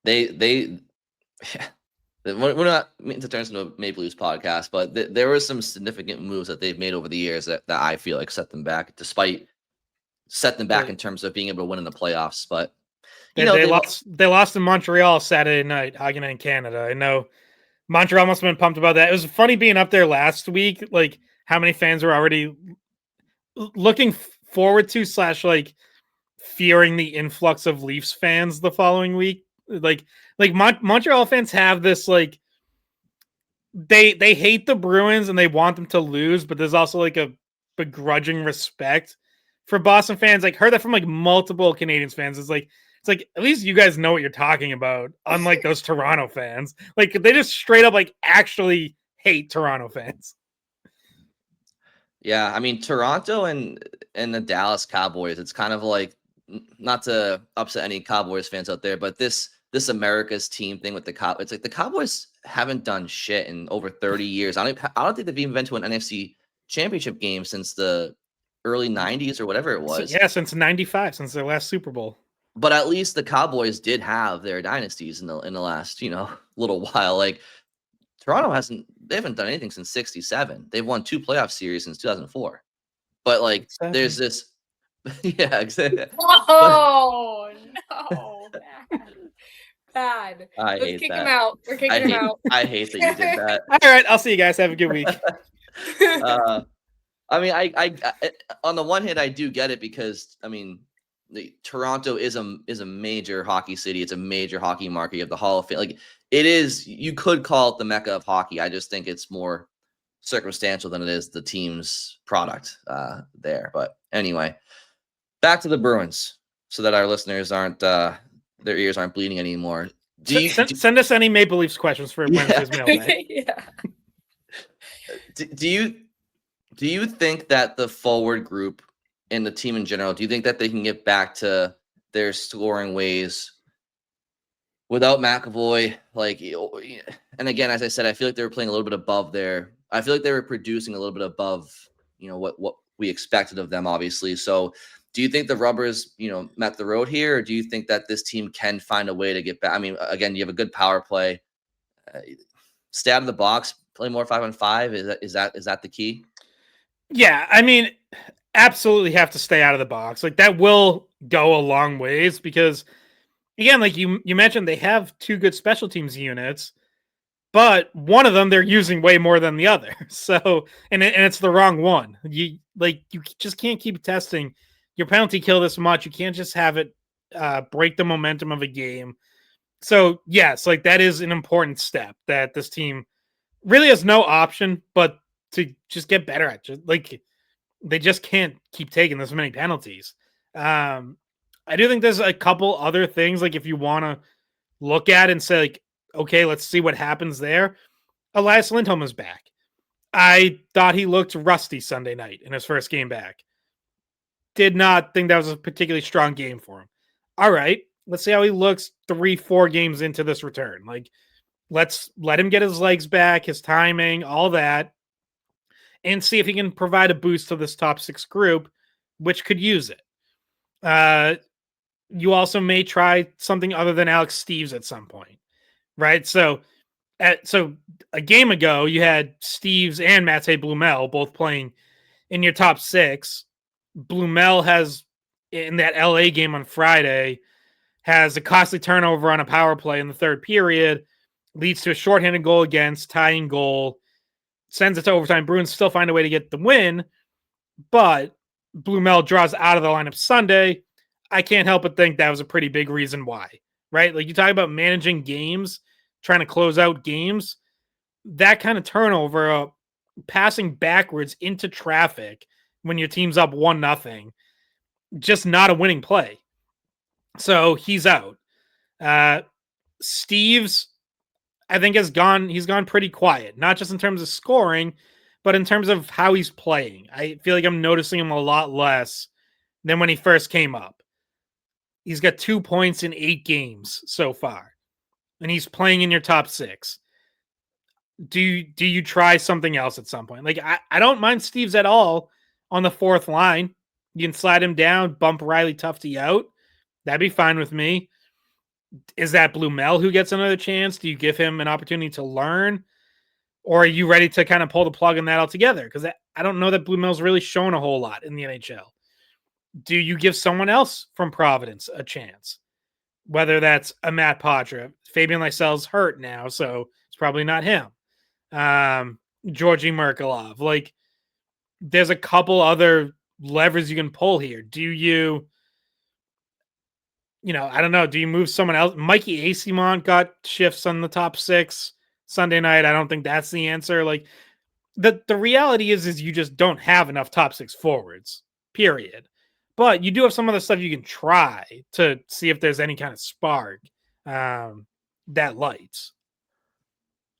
we're not meaning to turn this into a Maple Leafs podcast, but there were some significant moves that they've made over the years that I feel like set them back in terms of being able to win in the playoffs. But
they lost in Montreal Saturday night, Hockey Night in Canada. I know Montreal must have been pumped about that. It was funny being up there last week, like how many fans were already looking forward to / like fearing the influx of Leafs fans the following week. Like Montreal fans have this like they hate the Bruins and they want them to lose, but there's also like a begrudging respect for Boston fans. Like heard that from like multiple Canadians fans. It's like at least you guys know what you're talking about, unlike those Toronto fans. Like they just straight up like actually hate Toronto fans.
Yeah, I mean Toronto and the Dallas Cowboys, it's kind of like, not to upset any Cowboys fans out there, but this America's team thing with the Cowboys, it's like the Cowboys haven't done shit in over 30 years. I don't think they've even been to an NFC championship game since the early 90s or whatever it was.
Yeah, since 95, since their last Super Bowl.
But at least the Cowboys did have their dynasties in the last, little while. Like Toronto they haven't done anything since 67. They've won 2 playoff series since 2004. But like there's this yeah, exactly.
Oh no. Bad.
Let's
kick him out. We're kicking him out.
I hate that you did that.
All right, I'll see you guys. Have a good week.
I mean, I on the one hand, I do get it because I mean, Toronto is a major hockey city. It's a major hockey market. You have the Hall of Fame. Like it is, you could call it the Mecca of hockey. I just think it's more circumstantial than it is the team's product there. But anyway, back to the Bruins, so that our listeners aren't their ears aren't bleeding anymore.
Send us any Maple Leafs questions for Wednesday's mailbag.
Yeah.
Do you think that the forward group and the team in general, do you think that they can get back to their scoring ways without McAvoy? Like, and again, as I said, I feel like they were playing a little bit above I feel like they were producing a little bit above, what we expected of them, obviously. So do you think the rubbers, met the road here, or do you think that this team can find a way to get back? I mean, again, you have a good power play. Stay out of the box, play more 5-on-5. Is that the key?
Yeah, I mean, absolutely have to stay out of the box. Like that will go a long ways because, again, like you mentioned, they have 2 good special teams units, but one of them they're using way more than the other. So, and it's the wrong one. You just can't keep testing your penalty kill this much. You can't just have it break the momentum of a game. So yes, like that is an important step that this team really has no option but to just get better at. Just like they just can't keep taking this many penalties. I do think there's a couple other things, like if you want to look at and say, like, okay, let's see what happens there. Elias Lindholm is back. I thought he looked rusty Sunday night in his first game back. Did not think that was a particularly strong game for him. All right, let's see how he looks 3-4 games into this return. Like, let's let him get his legs back, his timing, all that, and see if he can provide a boost to this top 6 group, which could use it. You also may try something other than Alex Steves at some point, right? So a game ago, you had Steves and Matej Blumel both playing in your top 6. Blumel has, in that LA game on Friday, has a costly turnover on a power play in the third period, leads to a shorthanded goal against, tying goal, sends it to overtime. Bruins still find a way to get the win, but Blumel draws out of the lineup Sunday. I can't help but think that was a pretty big reason why, right? Like, you talk about managing games, trying to close out games, that kind of turnover, passing backwards into traffic when your team's up 1-0, just not a winning play. So he's out. Steves, I think, he's gone pretty quiet, not just in terms of scoring, but in terms of how he's playing. I feel like I'm noticing him a lot less than when he first came up. He's got 2 points in 8 games so far, and he's playing in your top 6. Do you try something else at some point? Like, I don't mind Steves at all on the fourth line. You can slide him down, bump Riley Tufte out. That'd be fine with me. Is that Blumel who gets another chance? Do you give him an opportunity to learn? Or are you ready to kind of pull the plug on that altogether? Because I don't know that Blumel's really shown a whole lot in the NHL. Do you give someone else from Providence a chance? Whether that's a Matt Poitras. Fabian Lysel's hurt now, so it's probably not him. Georgi Merkelov. Like, there's a couple other levers you can pull here. Do you I don't know. Do you move someone else? Mikey Asimont got shifts on the top 6 Sunday night. I don't think that's the answer. Like, the reality is you just don't have enough top 6 forwards, period. But you do have some other stuff you can try to see if there's any kind of spark that lights.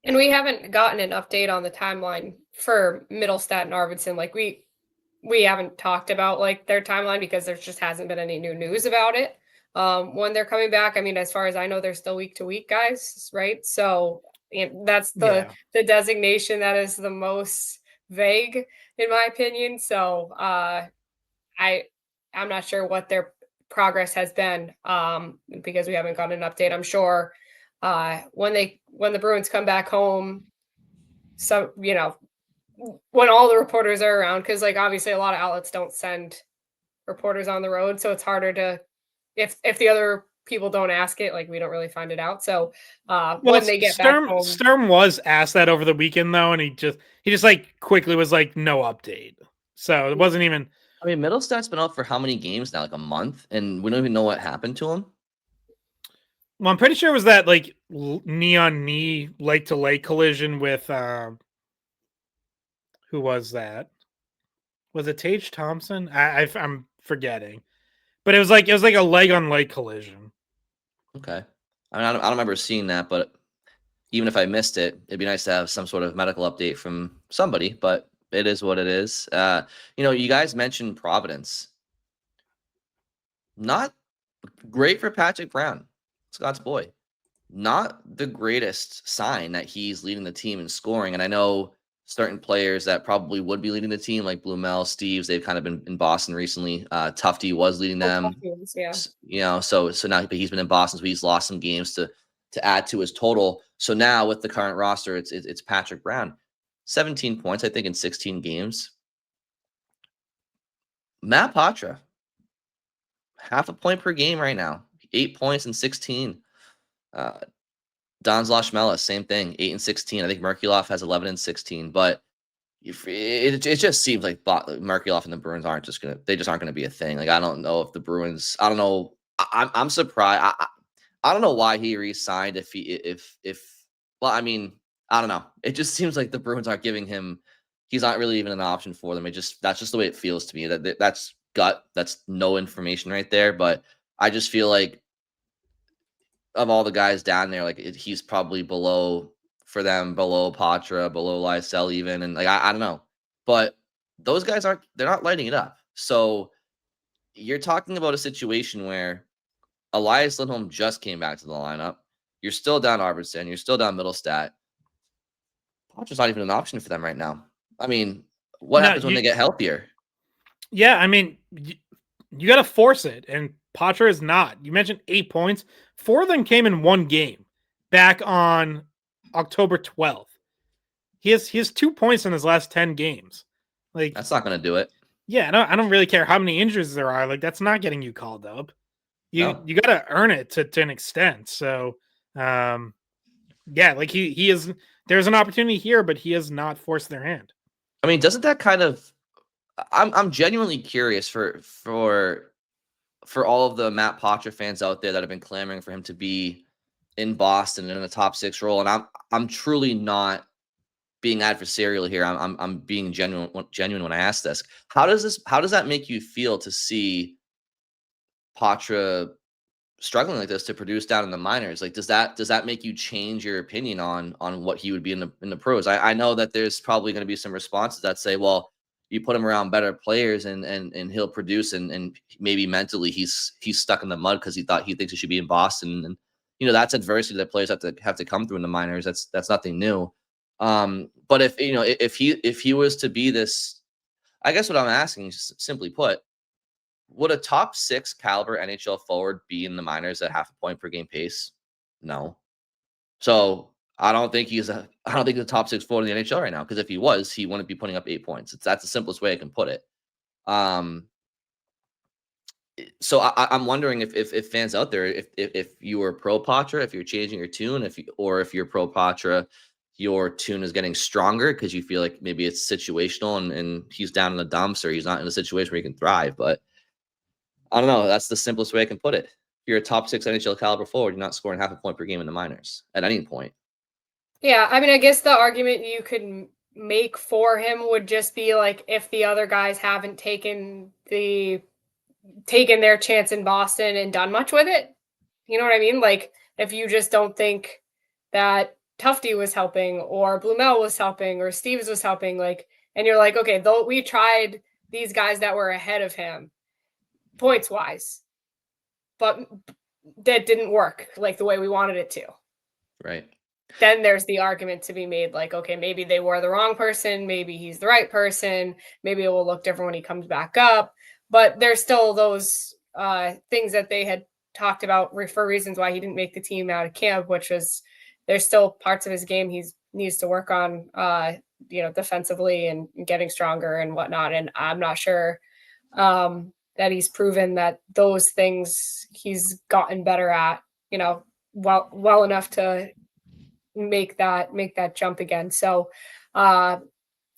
And we haven't gotten an update on the timeline for Middlestat and Arvidsson. Like, we haven't talked about, like, their timeline because there just hasn't been any new news about it. When they're coming back, I mean, as far as I know, they're still week to week guys, right? So that's the designation that is the most vague, in my opinion. So I'm not sure what their progress has been because we haven't gotten an update. I'm sure when the Bruins come back home, so when all the reporters are around, because, like, obviously a lot of outlets don't send reporters on the road, so it's harder to if the other people don't ask it, like, we don't really find it out. So when they get back home,
Sturm was asked that over the weekend though, and he just like quickly was like, no update. So it wasn't even.
I mean, Middlestat's been out for how many games now? Like a month, and we don't even know what happened to him.
Well, I'm pretty sure it was that, like, knee-on-knee, leg-to-leg collision with who was that? Was it Tage Thompson? I'm forgetting, but it was like a leg-on-leg collision.
Okay, I mean, I don't remember seeing that, but even if I missed it, it'd be nice to have some sort of medical update from somebody. But it is what it is. You guys mentioned Providence. Not great for Patrick Brown, Scott's boy. Not the greatest sign that he's leading the team in scoring. And I know certain players that probably would be leading the team, like Blumel, Steves, they've kind of been in Boston recently. Tufte was leading them.
Yeah.
So now, but he's been in Boston, so he's lost some games to add to his total. So now with the current roster, it's Patrick Brown, 17 points, I think, in 16 games. Matt Poitras, half a point per game right now, 8 points in 16. Don's Loshmela, same thing, 8-16. I think Merkulov has 11-16, but it just seems like Merkulov and the Bruins aren't just gonna be a thing. Like, I don't know if the Bruins. I don't know. I'm surprised. I don't know why he re-signed. Well, I mean, I don't know. It just seems like the Bruins aren't giving him. He's not really even an option for them. That's just the way it feels to me. That's gut. That's no information right there. But I just feel like of all the guys down there, like he's probably below for them, below Patra, below Lysell even, and like I don't know, but those guys they're not lighting it up. So you're talking about a situation where Elias Lindholm just came back to the lineup. You're still down Arvidsson. You're still down Middlestat. Patra's not even an option for them right now. I mean, what happens when they get healthier?
Yeah, I mean, you got to force it, and Patra is not. You mentioned 8 points. 4 of them came in one game back on October 12th. He has 2 points in his last 10 games. Like,
that's not going to do it.
Yeah, I don't really care how many injuries there are. Like, that's not getting you called up. You got to earn it to an extent. So, yeah, like he is. There's an opportunity here, but he has not forced their hand.
I mean, doesn't that kind of? I'm genuinely curious for all of the Matt Patra fans out there that have been clamoring for him to be in Boston in a top 6 role, and I'm truly not being adversarial here. I'm being genuine when I ask this. How does that make you feel to see Patra struggling like this to produce down in the minors? Like, does that make you change your opinion on what he would be in the pros? I know that there's probably going to be some responses that say, well, you put him around better players and he'll produce, and maybe mentally he's stuck in the mud because he thinks he should be in Boston, and that's adversity that players have to come through in the minors. That's nothing new. But if he was to be this, I guess what I'm asking, simply put, would a top 6 caliber NHL forward be in the minors at half a point per game pace? No. So I don't think he's a top 6 forward in the NHL right now, because if he was, he wouldn't be putting up 8 points. That's the simplest way I can put it. So I'm wondering if fans out there, if you were pro Patra, if you're changing your tune, if you're pro Patra, your tune is getting stronger because you feel like maybe it's situational and he's down in the dumps, or he's not in a situation where he can thrive. But I don't know. That's the simplest way I can put it. If you're a top 6 NHL caliber forward, you're not scoring half a point per game in the minors at any point.
Yeah, I mean, I guess the argument you could make for him would just be like, if the other guys haven't taken their chance in Boston and done much with it. You know what I mean? Like, if you just don't think that Tufte was helping, or Blumel was helping, or Steves was helping, like, and you're like, okay, though we tried these guys that were ahead of him points wise, but that didn't work like the way we wanted it to.
Right.
Then there's the argument to be made, like, okay, maybe they were the wrong person, maybe he's the right person, maybe it will look different when he comes back up. But there's still those things that they had talked about for reasons why he didn't make the team out of camp, which was there's still parts of his game he needs to work on, defensively and getting stronger and whatnot. And I'm not sure that he's proven that those things he's gotten better at, well enough to make that jump again. So I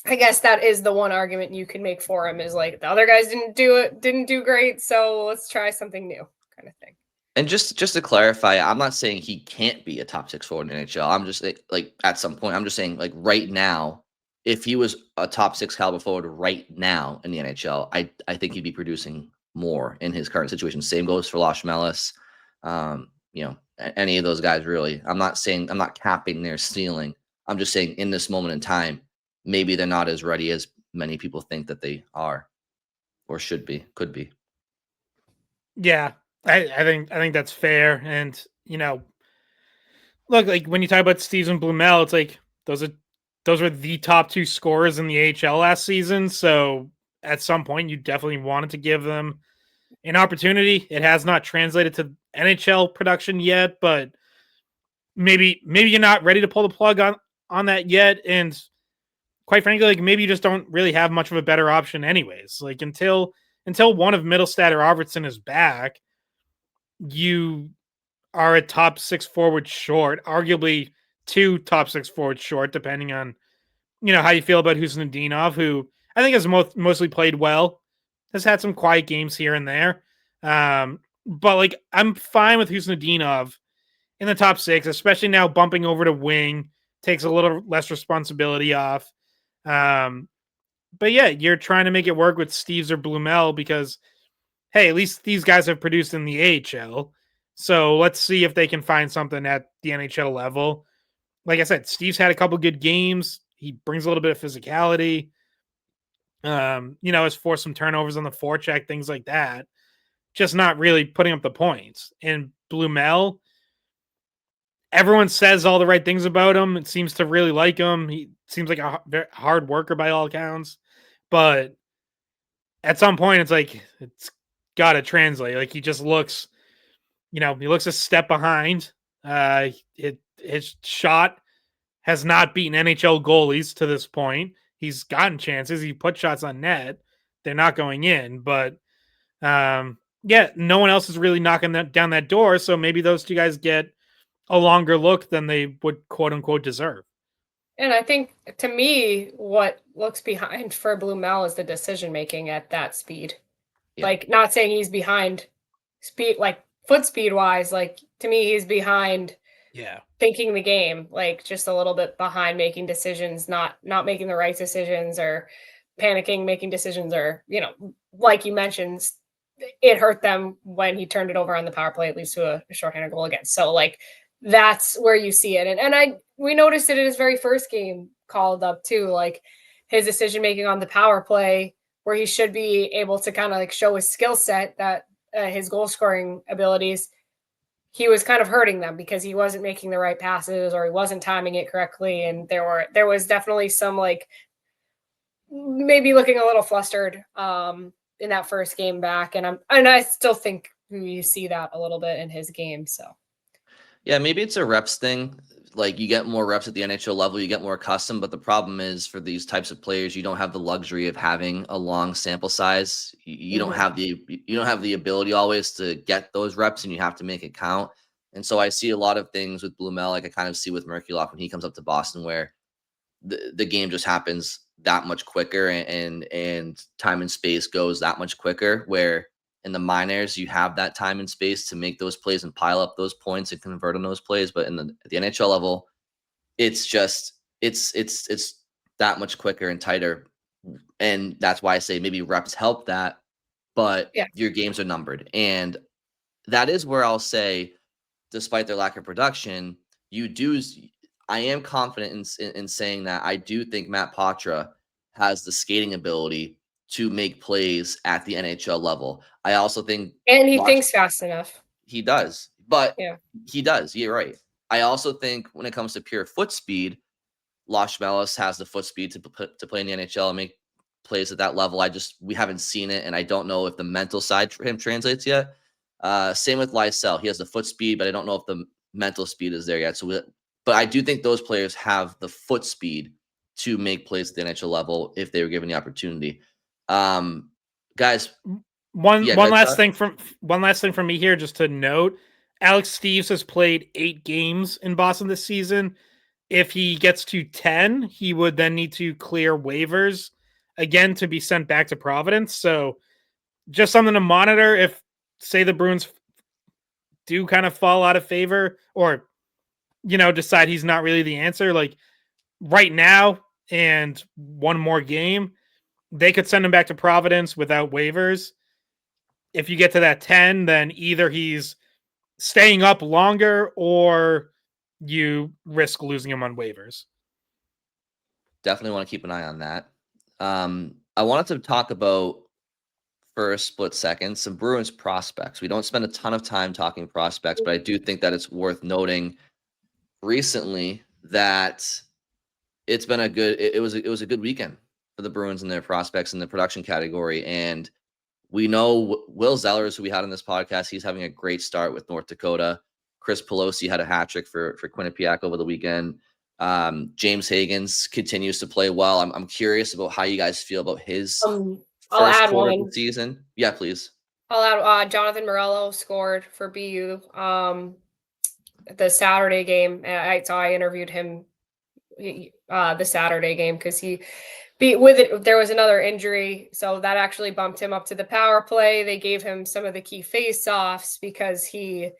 guess that is the one argument you can make for him, is like, the other guys didn't do great, so let's try something new, kind of thing.
And just to clarify, I'm not saying he can't be a top 6 forward in the NHL. I'm just like at some point, I'm just saying, like, right now, if he was a top 6 caliber forward right now in the NHL, I think he'd be producing more in his current situation. Same goes for Loshmelis. Any of those guys, really. I'm not capping their ceiling. I'm just saying, in this moment in time, maybe they're not as ready as many people think that they are, or could be.
Yeah, I think that's fair. And look, like, when you talk about Steves and Blumel, it's like those were the top 2 scorers in the AHL last season. So at some point, you definitely wanted to give them an opportunity. It has not translated to NHL production yet, but maybe you're not ready to pull the plug on that yet. And quite frankly, like, maybe you just don't really have much of a better option anyways. Like, until one of Middlestat or Arvidsson is back, you are a top 6 forward short, arguably 2 top 6 forwards short, depending on, how you feel about Husnudinov, who I think has mostly played well, has had some quiet games here and there. But like, I'm fine with Husnudinov in the top 6, especially now bumping over to wing, takes a little less responsibility off. But yeah, you're trying to make it work with Steves or Blumel because, hey, at least these guys have produced in the AHL. So let's see if they can find something at the NHL level. Like I said, Steve's had a couple good games. He brings a little bit of physicality. Has forced some turnovers on the forecheck, things like that. Just not really putting up the points. And Blumel, everyone says all the right things about him. It seems to really like him. He seems like a very hard worker by all accounts. But at some point, it's like, it's got to translate. Like, he just looks, he looks a step behind. His shot has not beaten NHL goalies to this point. He's gotten chances. He put shots on net. They're not going in. But, no one else is really knocking down that door. So maybe those two guys get a longer look than they would quote unquote deserve.
And I think, to me, what looks behind for Blumel is the decision making at that speed. Yeah. Like, not saying he's behind speed, like foot speed wise. Like, to me, he's behind.
Yeah.
Thinking the game, like just a little bit behind making decisions, not making the right decisions, or panicking, making decisions, or like you mentioned, it hurt them when he turned it over on the power play, at least to a shorthanded goal against. So like that's where you see it. And we noticed it in his very first game called up too, like his decision making on the power play, where he should be able to kind of like show his skill set, that his goal scoring abilities. He was kind of hurting them because he wasn't making the right passes, or he wasn't timing it correctly. And there was definitely some like maybe looking a little flustered in that first game back. And I still think you see that a little bit in his game. So
yeah, maybe it's a reps thing. Like, you get more reps at the NHL level, you get more accustomed. But the problem is, for these types of players, you don't have the luxury of having a long sample size. You don't have the ability always to get those reps, and you have to make it count. And so I see a lot of things with Blumel, like I kind of see with Merkulov when he comes up to Boston, where the game just happens that much quicker, and time and space goes that much quicker. Where in the minors, you have that time and space to make those plays and pile up those points and convert on those plays. But at the NHL level, it's just it's that much quicker and tighter. And that's why I say maybe reps help that, but your games are numbered. And that is where I'll say, despite their lack of production, I am confident in saying that I do think Matt Patra has the skating ability to make plays at the NHL level. I also think,
and he thinks fast enough.
He does, but he does. You're right. I also think when it comes to pure foot speed, Losh Melis has the foot speed to play in the NHL and make plays at that level. We haven't seen it, and I don't know if the mental side for him translates yet. Same with Lysell. He has the foot speed, but I don't know if the mental speed is there yet. But I do think those players have the foot speed to make plays at the NHL level if they were given the opportunity. Guys,
one last thing from me here, just to note, Alex Steves has played 8 games in Boston this season. If he gets to 10, he would then need to clear waivers again to be sent back to Providence. So just something to monitor if, say, the Bruins do kind of fall out of favor, or decide he's not really the answer. Like, right now and one more game, they could send him back to Providence without waivers. If you get to that 10, then either he's staying up longer or you risk losing him on waivers.
Definitely want to keep an eye on that. I wanted to talk about, for a split second, some Bruins prospects. We don't spend a ton of time talking prospects, but I do think that it's worth noting recently that it's been it was a good weekend for the Bruins and their prospects in the production category. And we know Will Zellers, who we had on this podcast, he's having a great start with North Dakota. Chris Pelosi had a hat trick for Quinnipiac over the weekend. James Higgins continues to play well. I'm curious about how you guys feel about his first quarter of the season. Yeah, please.
I'll add Jonathan Morello scored for BU. the Saturday game. And I interviewed him the Saturday game because there was another injury, so that actually bumped him up to the power play. They gave him some of the key face-offs because he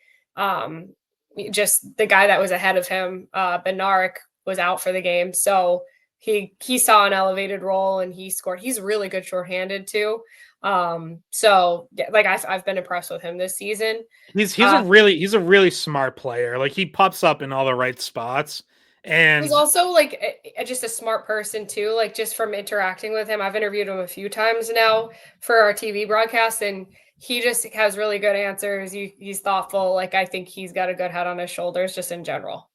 just the guy that was ahead of him, Bednarik, was out for the game, so he saw an elevated role and he scored. He's really good shorthanded too. So yeah, like I've been impressed with him this season.
He's a really smart player. Like he pops up in all the right spots. And
he's also like just a smart person too. Like just from interacting with him, I've interviewed him a few times now for our TV broadcast, and he just has really good answers. He's thoughtful. Like I think he's got a good head on his shoulders, just in general.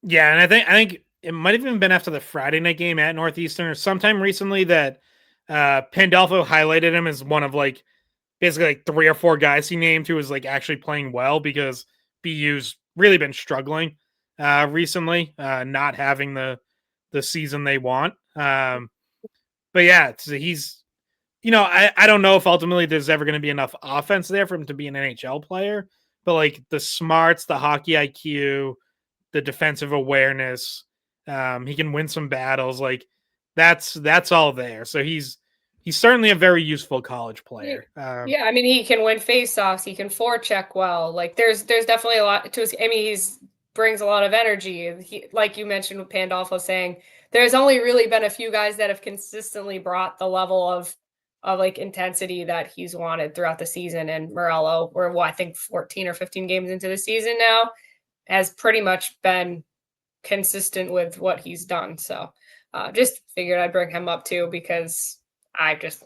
Yeah, and I think it might have even been after the Friday night game at Northeastern or sometime recently that Pandolfo highlighted him as one of like basically like 3 or 4 guys he named who was like actually playing well because BU's really been struggling recently, not having the season they want. But yeah, he's, I don't know if ultimately there's ever going to be enough offense there for him to be an NHL player, but like the smarts, the hockey IQ, the defensive awareness, he can win some battles. Like that's all there. So he's certainly a very useful college player.
Yeah, I mean, he can win faceoffs. He can forecheck well. Like there's definitely a lot to his. I mean, brings a lot of energy. He, like you mentioned with Pandolfo saying, there's only really been a few guys that have consistently brought the level of like intensity that he's wanted throughout the season. And Morello, we're I think 14 or 15 games into the season now, has pretty much been consistent with what he's done. So just figured I'd bring him up too because I just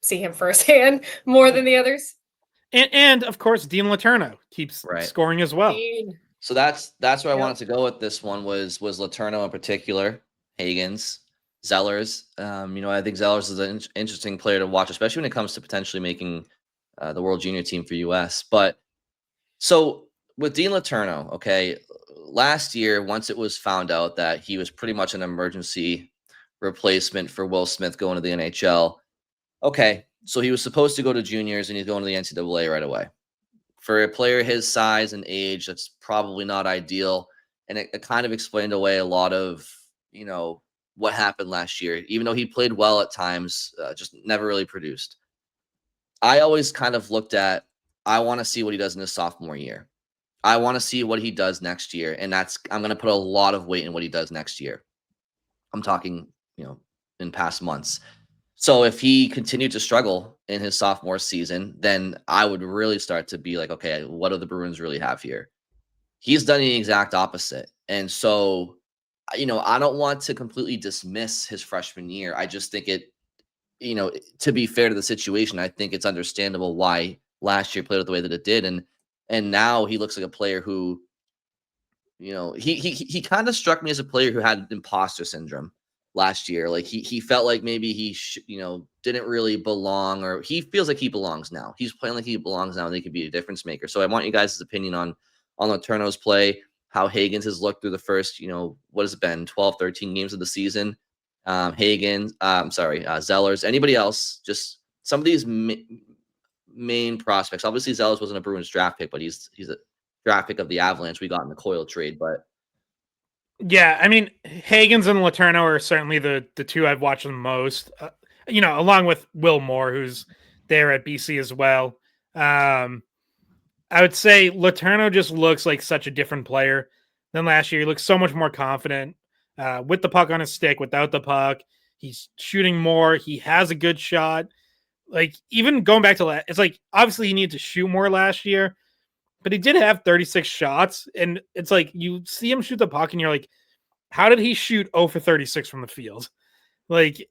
see him firsthand more than the others.
And of course, Dean Letourneau keeps scoring as well.
So that's where I wanted to go with this one was Letourneau in particular, Hagens, Zellers. I think Zellers is an interesting player to watch, especially when it comes to potentially making the World Junior team for US. But so with Dean Letourneau, okay, last year, once it was found out that he was pretty much an emergency replacement for Will Smith going to the NHL, okay, so he was supposed to go to juniors and he's going to the NCAA right away. For a player his size and age, that's probably not ideal. And it kind of explained away a lot of, what happened last year. Even though he played well at times, just never really produced. I always kind of looked at, I want to see what he does in his sophomore year. I want to see what he does next year. And I'm going to put a lot of weight in what he does next year. I'm talking, in past months. So if he continued to struggle in his sophomore season, then I would really start to be like, okay, what do the Bruins really have here? He's done the exact opposite. And so, I don't want to completely dismiss his freshman year. I just think to be fair to the situation, I think it's understandable why last year played out the way that it did. And now he looks like a player who, he kind of struck me as a player who had imposter syndrome last year. Like he felt like maybe he didn't really belong, or he feels like he belongs now. He's playing like he belongs now, and he could be a difference maker. So I want you guys' opinion on Letourneau's play, how Hagens has looked through the first, what has it been, 12, 13 games of the season. Zellers, anybody else, just some of these main prospects. Obviously Zellers wasn't a Bruins draft pick, but he's a draft pick of the Avalanche we got in the Coyle trade. But
yeah, I mean, Hagens and Letourneau are certainly the two I've watched the most, along with Will Moore, who's there at BC as well. I would say Letourneau just looks like such a different player than last year. He looks so much more confident with the puck on his stick, without the puck. He's shooting more. He has a good shot. Like, even going back to it's like, obviously he needed to shoot more last year, but he did have 36 shots. And it's like, you see him shoot the puck and you're like, how did he shoot 0 for 36 from the field? Like,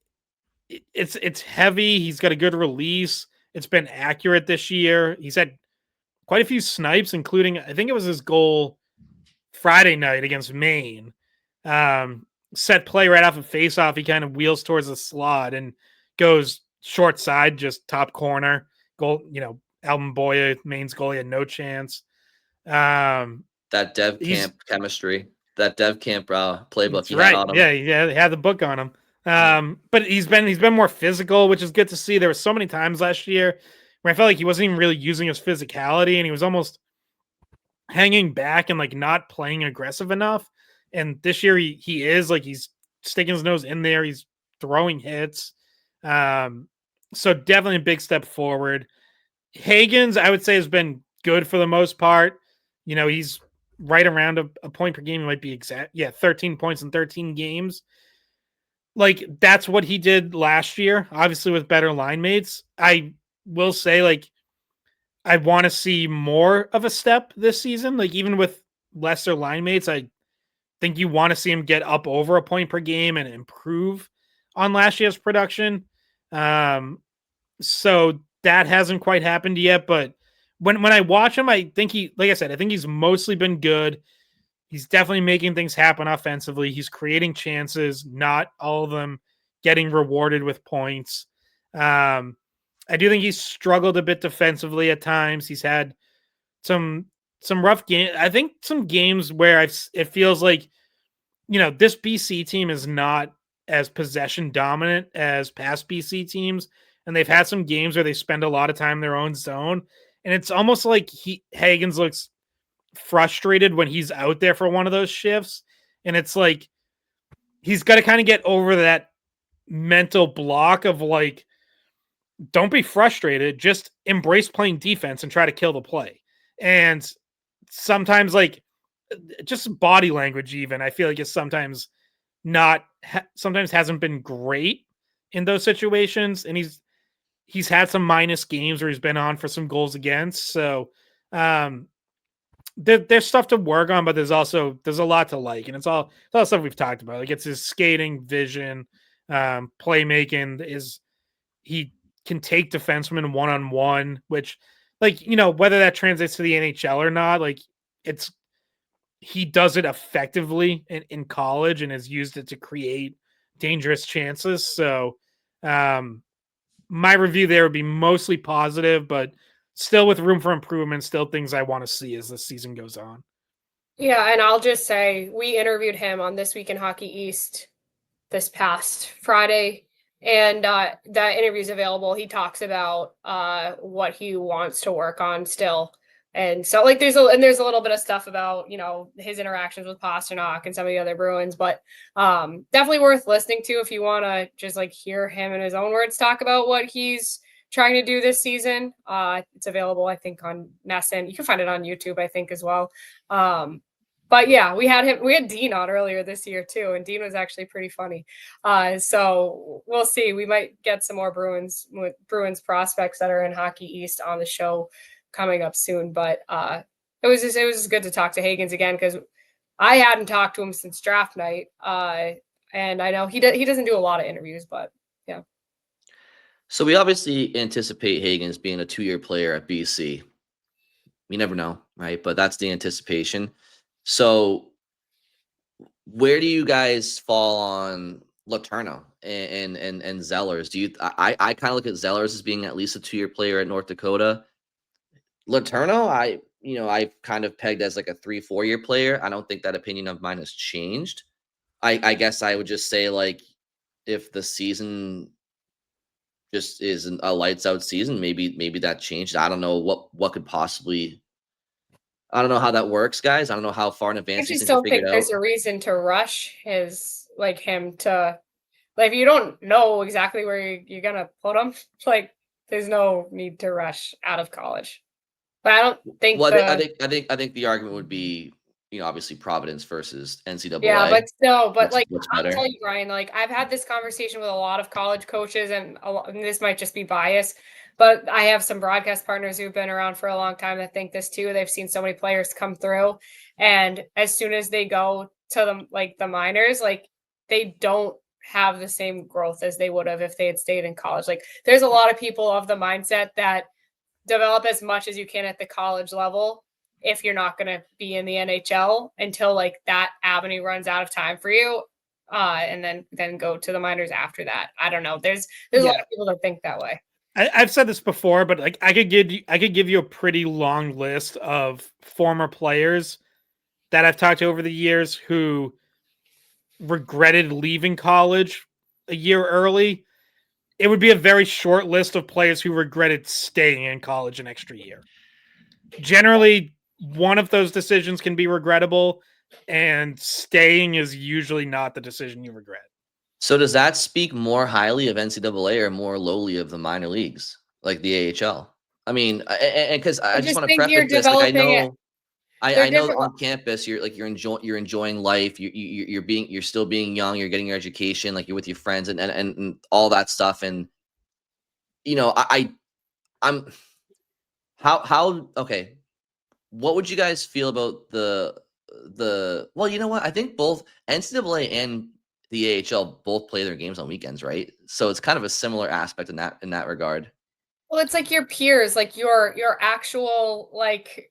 it's heavy. He's got a good release. It's been accurate this year. He's had quite a few snipes, including, I think it was his goal Friday night against Maine. Set play right off of faceoff. He kind of wheels towards the slot and goes short side, just top corner. Goal, Alvin Boya, Maine's goalie, had no chance.
That dev camp chemistry, that dev camp playbook.
Right. On him. Yeah, he had the book on him. But he's been more physical, which is good to see. There were so many times last year where I felt like he wasn't even really using his physicality, and he was almost hanging back and like not playing aggressive enough. And this year he is like, he's sticking his nose in there. He's throwing hits. So definitely a big step forward. Hagens, I would say, has been good for the most part. You know, he's right around a point per game. He might be exact. Yeah, 13 points in 13 games. Like, that's what he did last year, obviously with better line mates. I will say, like, I want to see more of a step this season. Like, even with lesser line mates, I think you want to see him get up over a point per game and improve on last year's production. So that hasn't quite happened yet, but when I watch him, I think like I said, I think he's mostly been good. He's definitely making things happen offensively. He's creating chances, not all of them getting rewarded with points. I do think he's struggled a bit defensively at times. He's had some rough games. I think some games where it feels like, you know, this BC team is not as possession dominant as past BC teams. And they've had some games where they spend a lot of time in their own zone. And it's almost like Hagens looks frustrated when he's out there for one of those shifts. And it's like, he's got to kind of get over that mental block of like, don't be frustrated, just embrace playing defense and try to kill the play. And sometimes, like, just body language, even, I feel like it's sometimes hasn't been great in those situations. And he's had some minus games where he's been on for some goals against. So there's stuff to work on, but there's a lot to like, and it's all stuff we've talked about. Like, it's his skating, vision, playmaking. He can take defensemen one-on-one, which, like, you know, whether that translates to the NHL or not, like, he does it effectively in college and has used it to create dangerous chances. So my review there would be mostly positive, but still with room for improvement, still things I want to see as the season goes on.
Yeah, and I'll just say we interviewed him on This Week in Hockey East this past Friday, and that interview is available. He talks about what he wants to work on still. And so, like, there's a little bit of stuff about, you know, his interactions with Pasternak and some of the other Bruins, but definitely worth listening to if you want to just like hear him in his own words talk about what he's trying to do this season. It's available, I think, on Nesson. You can find it on YouTube, I think, as well. But yeah, we had Dean on earlier this year too, and Dean was actually pretty funny. So we'll see. We might get some more Bruins prospects that are in Hockey East on the show coming up soon. But it was just good to talk to Hagens again, because I hadn't talked to him since draft night. And I know he doesn't do a lot of interviews, but yeah.
So we obviously anticipate Hagens being a 2-year player at BC. We never know, right? But that's the anticipation. So where do you guys fall on Letourneau and Zellers? Do you? I kind of look at Zellers as being at least a 2-year player at North Dakota. Letourneau, I've kind of pegged as like a 3-4-year player. I don't think that opinion of mine has changed. I guess I would just say, like, if the season just isn't a lights out season, maybe that changed. I don't know what could possibly. I don't know how that works, guys. I don't know how far in advance
I
these
just
things are
don't think
figured
there's
out.
a reason to rush him to, like, if you don't know exactly where you're gonna put him, like, there's no need to rush out of college. But I don't think
Well, I think the argument would be, obviously Providence versus NCAA.
yeah, but still, but like,
what's
I'll
better?
tell you, Brian, like, I've had this conversation with a lot of college coaches, and this might just be bias, but I have some broadcast partners who've been around for a long time that think this too. They've seen so many players come through, and as soon as they go to the minors, like, they don't have the same growth as they would have if they had stayed in college. Like, there's a lot of people of the mindset that develop as much as you can at the college level if you're not going to be in the NHL until, like, that avenue runs out of time for you, and then go to the minors after that. I don't know. There's a lot of people that think that way.
I've said this before, but like, I could give you a pretty long list of former players that I've talked to over the years who regretted leaving college a year early. It would be a very short list of players who regretted staying in college an extra year. Generally, one of those decisions can be regrettable, and staying is usually not the decision you regret.
So does that speak more highly of NCAA or more lowly of the minor leagues, like the AHL? I mean, and because I
I
just
just
want to
think you're
preface this, like I
developing it.
know,
They're
I know
different.
on campus you're enjoying life. You're still being young. You're getting your education. Like you're with your friends and all that stuff. And you know, I'm how okay. What would you guys feel about well, you know what? I think both NCAA and the AHL both play their games on weekends, right? So it's kind of a similar aspect in that regard.
Well, it's like your peers, like your actual like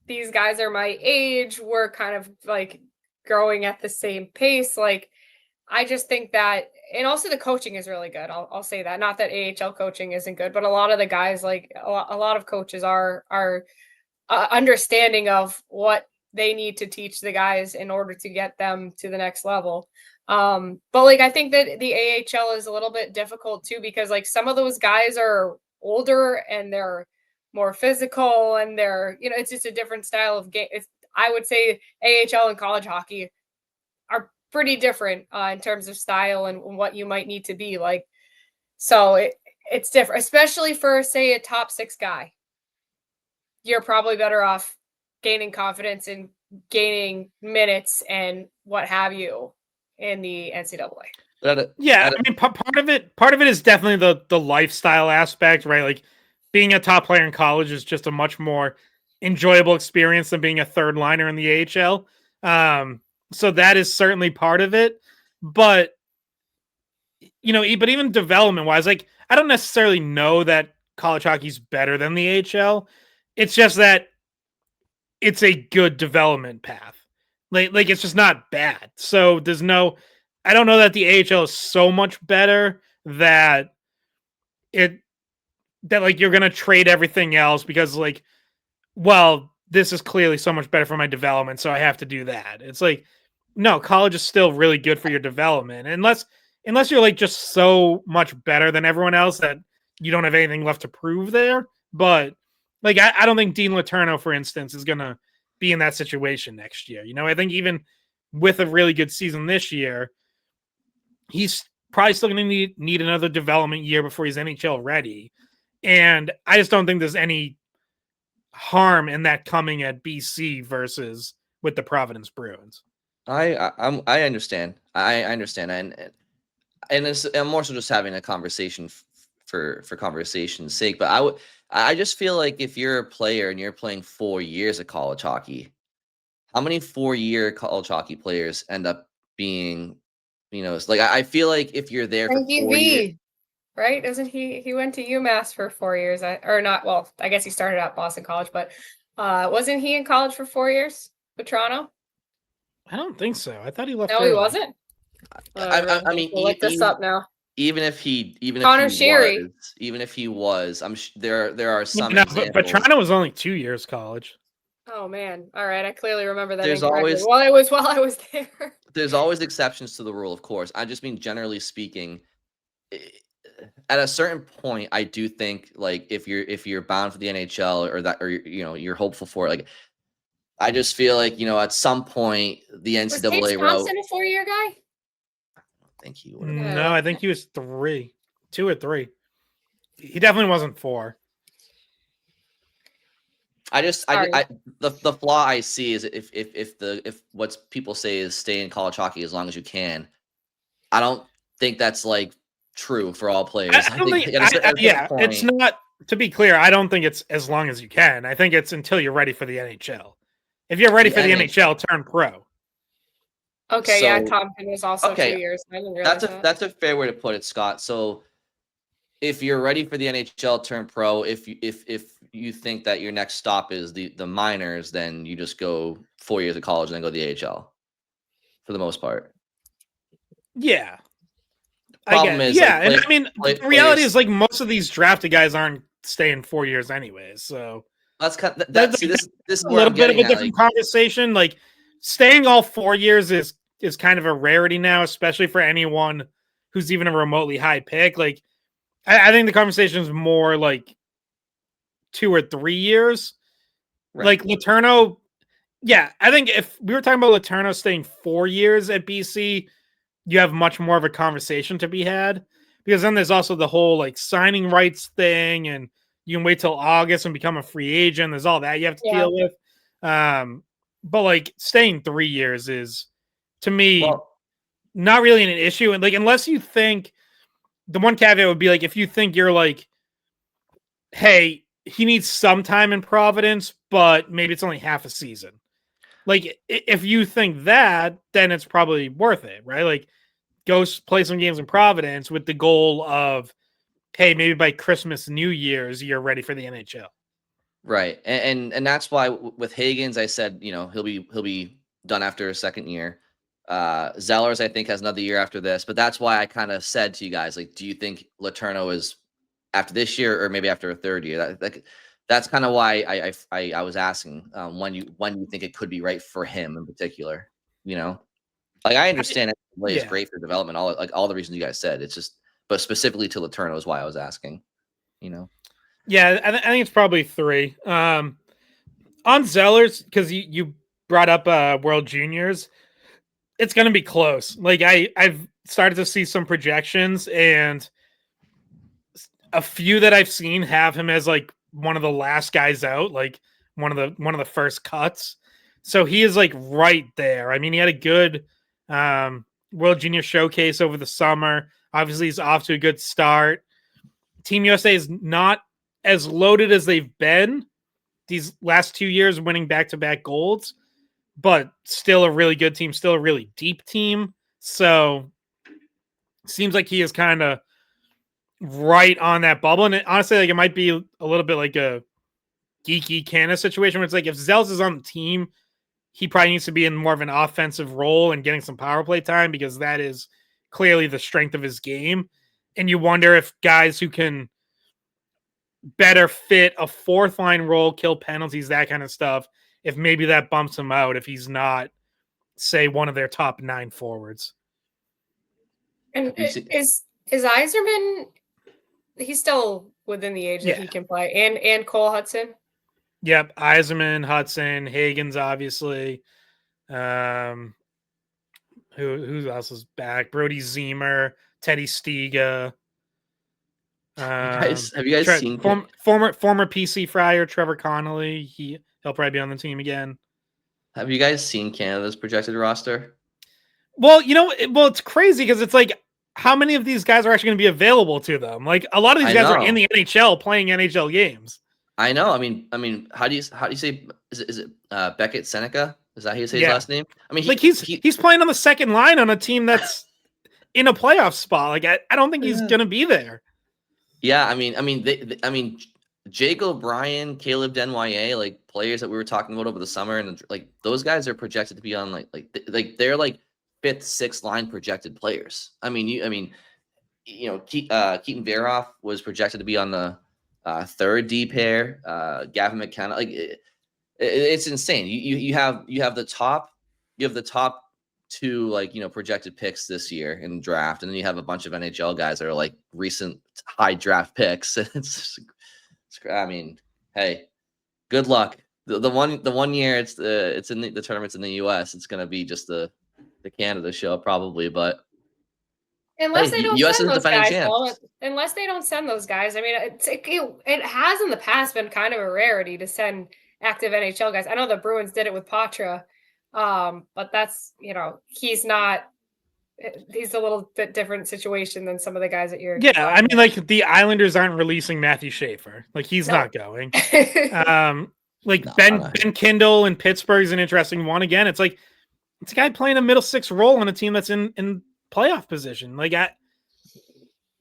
these guys are my age. We're kind of like growing at the same pace. Like I just think that, and also the coaching is really good. I'll say that. Not that AHL coaching isn't good, but a lot of the guys, like a lot of coaches are understanding of what they need to teach the guys in order to get them to the next level. But like I think that the AHL is a little bit difficult too because like some of those guys are older and they're more physical and they're it's just a different style of game. I would say AHL and college hockey are pretty different in terms of style and what you might need to be like. So it's different, especially for say a top 6 guy. You're probably better off gaining confidence and gaining minutes and what have you in the NCAA.
Yeah, I mean, part of it is definitely the lifestyle aspect, right? Like being a top player in college is just a much more enjoyable experience than being a third liner in the AHL. So that is certainly part of it. But but even development wise, like I don't necessarily know that college hockey's better than the AHL. It's just that it's a good development path. Like it's just not bad. So I don't know that the AHL is so much better that like you're gonna trade everything else because like, well, this is clearly so much better for my development, so I have to do that. It's like, no, college is still really good for your development. Unless you're like just so much better than everyone else that you don't have anything left to prove there. But like I don't think Dean Letourneau, for instance, is gonna be in that situation next year. I think even with a really good season this year, he's probably still going to need another development year before he's NHL ready. And I just don't think there's any harm in that coming at BC versus with the Providence Bruins.
I understand. I understand, and I'm more so just having a conversation for conversation's sake. But I just feel like if you're a player and you're playing 4 years of college hockey, how many 4-year college hockey players end up being, it's like I feel like if you're there for 4 years,
right? Isn't he went to UMass for 4 years? Or not? Well, I guess he started at Boston College, but wasn't he in college for 4 years with Toronto?
I don't think so. I thought he left.
No,
early.
he wasn't.
I mean,
we'll look this up now.
Even if he
Connor Sherry.
there are some
No,
examples.
but Toronto was only 2 years college.
Oh man! All right, I clearly remember that
There's
incorrectly.
always
while I was there.
There's always exceptions to the rule, of course. I just mean generally speaking. At a certain point, I do think like if you're bound for the NHL or you're hopeful for it, like I just feel like at some point the
Was Tate
NCAA
Thompson a 4-year guy?
I don't think he would.
No, I think he was 3, 2 or 3. He definitely wasn't 4.
The flaw I see is if what people say is stay in college hockey as long as you can. I don't think that's like true for all players.
It's not. To be clear, I don't think it's as long as you can. I think it's until you're ready for the NHL. If you're ready for the NHL, turn pro.
Okay, yeah, Thompson was also 2 years. I didn't realize
that's a fair way to put it, Scott. So if you're ready for the NHL, turn pro. If you think that your next stop is the minors, then you just go 4 years of college and then go to the AHL for the most part.
Yeah.
Problem is,
and I mean, the reality is like most of these drafted guys aren't staying 4 years anyways. So
that's kind of, this is
a little bit of a different conversation. Like staying all 4 years is kind of a rarity now, especially for anyone who's even a remotely high pick. Like I think the conversation is more like 2 or 3 years. Like Letourneau, yeah, I think if we were talking about Letourneau staying 4 years at BC, you have much more of a conversation to be had, because then there's also the whole like signing rights thing, and you can wait till August and become a free agent. There's all that you have to deal with. But like staying 3 years is, to me, not really an issue. And like, unless you think, the one caveat would be like, if you think you're like, hey, he needs some time in Providence, but maybe it's only half a season. Like, if you think that, then it's probably worth it, right? Like, go play some games in Providence with the goal of, hey, maybe by Christmas, New Year's, you're ready for the NHL.
Right. And that's why with Higgins, I said, he'll be done after a second year. Zellers, I think, has another year after this, but that's why I kind of said to you guys, like, do you think Letourneau is after this year or maybe after a third year? That's kind of why I was asking when you think it could be right for him in particular. Like, I understand it is great for development, all the reasons you guys said. It's just, but specifically to Letourneau is why I was asking.
Yeah, I think it's probably 3. On Zellers, because you brought up World Juniors, it's going to be close. Like, I've started to see some projections, and a few that I've seen have him as like one of the last guys out, like one of the first cuts. So he is like right there. I mean, he had a good World Junior showcase over the summer. Obviously, he's off to a good start. Team USA is not as loaded as they've been these last 2 years, winning back-to-back golds, but still a really good team, still a really deep team. So seems like he is kind of right on that bubble. And honestly, like, it might be a little bit like a Geekie Canada situation where it's like, if Zels is on the team, he probably needs to be in more of an offensive role and getting some power play time, because that is clearly the strength of his game. And you wonder if guys who can better fit a fourth line role, kill penalties, that kind of stuff, if maybe that bumps him out if he's not, say, one of their top 9 forwards.
And is Yzerman, he's still within the age that he can play, and Cole Hudson?
Yep, Yzerman, Hudson, Higgins, obviously. Who else is back? Brody Zimmer, Teddy Stiga.
Have you guys seen
former PC Fryer, Trevor Connolly? He'll probably be on the team again.
Have you guys seen Canada's projected roster?
Well, it's crazy because it's like, how many of these guys are actually going to be available to them? Like, a lot of these guys are in the NHL playing NHL games.
I know. I mean, how do you say? Is it Beckett Seneca? Is that how you say his last name? I mean,
like he's playing on the second line on a team that's in a playoff spot. Like, I don't think he's going to be there. Yeah,
I mean, Jake O'Brien, Caleb Denwyer, like players that we were talking about over the summer, and like those guys are projected to be on like they're like 5th, 6th line projected players. Keaton Verhoff was projected to be on the 3rd D pair. Gavin McKenna, like it's insane. You have the top 2 like projected picks this year in the draft, and then you have a bunch of NHL guys that are like recent high draft picks. I mean, hey, good luck. The one year it's in the tournaments in the US, it's gonna be just the Canada show probably, but
unless they don't send those guys, unless they don't send those guys. I mean, it has in the past been kind of a rarity to send active NHL guys. I know the Bruins did it with Patra, but that's he's a little bit different situation than some of the guys that you're.
Yeah, I mean, like the Islanders aren't releasing Matthew Schaefer. Like, he's not going. Ben Kindle in Pittsburgh is an interesting one. Again, it's like it's a guy playing a middle 6 role on a team that's in playoff position. Like,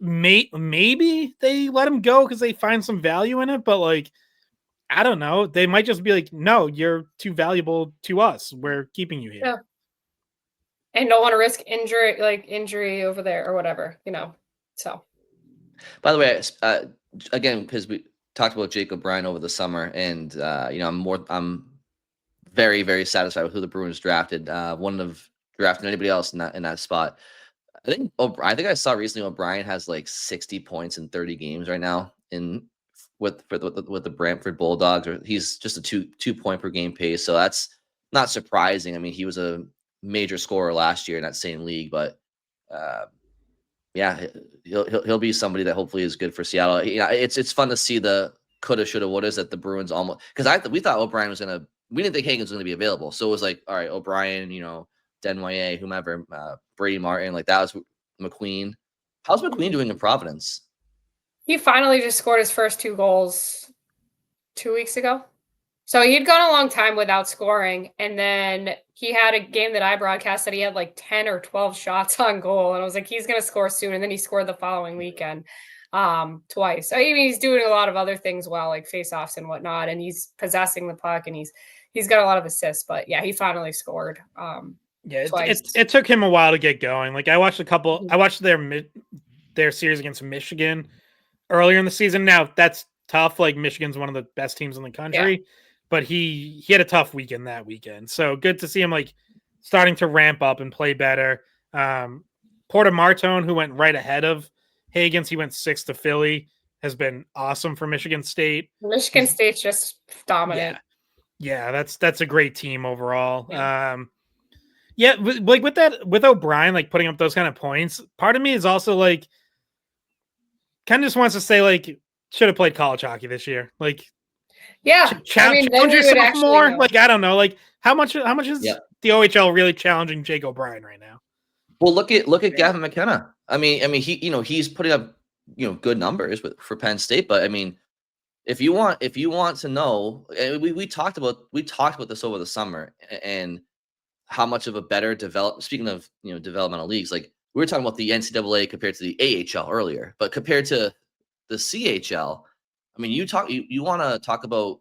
maybe they let him go because they find some value in it, but like, I don't know. They might just be like, no, you're too valuable to us. We're keeping you here.
Yeah. And don't want to risk injury over there or whatever, So,
by the way, again, because we talked about Jake O'Brien over the summer, and I'm very, very satisfied with who the Bruins drafted. Wouldn't have drafted anybody else in that spot. I think I saw recently O'Brien has like 60 points in 30 games right now in with the Brantford Bulldogs. Or he's just a two point per game pace, so that's not surprising. I mean, he was a major scorer last year in that same league, but yeah, he'll be somebody that hopefully is good for Seattle. Yeah, it's fun to see the coulda, shoulda, wouldas that the Bruins almost, because we thought O'Brien was gonna. We didn't think Hagen was gonna be available, so it was like, all right, O'Brien, Denway, whomever, Brady Martin, like that was McQueen. How's McQueen doing in Providence?
He finally just scored his first 2 goals 2 weeks ago. So he'd gone a long time without scoring, and then he had a game that I broadcast that he had like 10 or 12 shots on goal, and I was like, he's going to score soon, and then he scored the following weekend twice. I mean, he's doing a lot of other things well, like face-offs and whatnot, and he's possessing the puck, and he's got a lot of assists, but yeah, he finally scored twice.
It took him a while to get going. Like I watched their series against Michigan earlier in the season. Now that's tough. Like Michigan's one of the best teams in the country, but he had a tough weekend that weekend. So good to see him like starting to ramp up and play better. Porter Martone, who went right ahead of Hagens, he went 6th to Philly, has been awesome for Michigan State.
Michigan State's just dominant.
Yeah, that's a great team overall. Like with O'Brien, like putting up those kind of points, part of me is also like kind of just wants to say like should have played college hockey this year. Like, challenge yourself more. Like, I don't know. Like, how much is the OHL really challenging Jake O'Brien right now?
Well, look at Gavin McKenna. I mean, he's putting up good numbers for Penn State, but I mean, if you want to know, and we talked about this over the summer, and how much of a better speaking of developmental leagues, like we were talking about the NCAA compared to the AHL earlier, but compared to the CHL, I mean, you want to talk about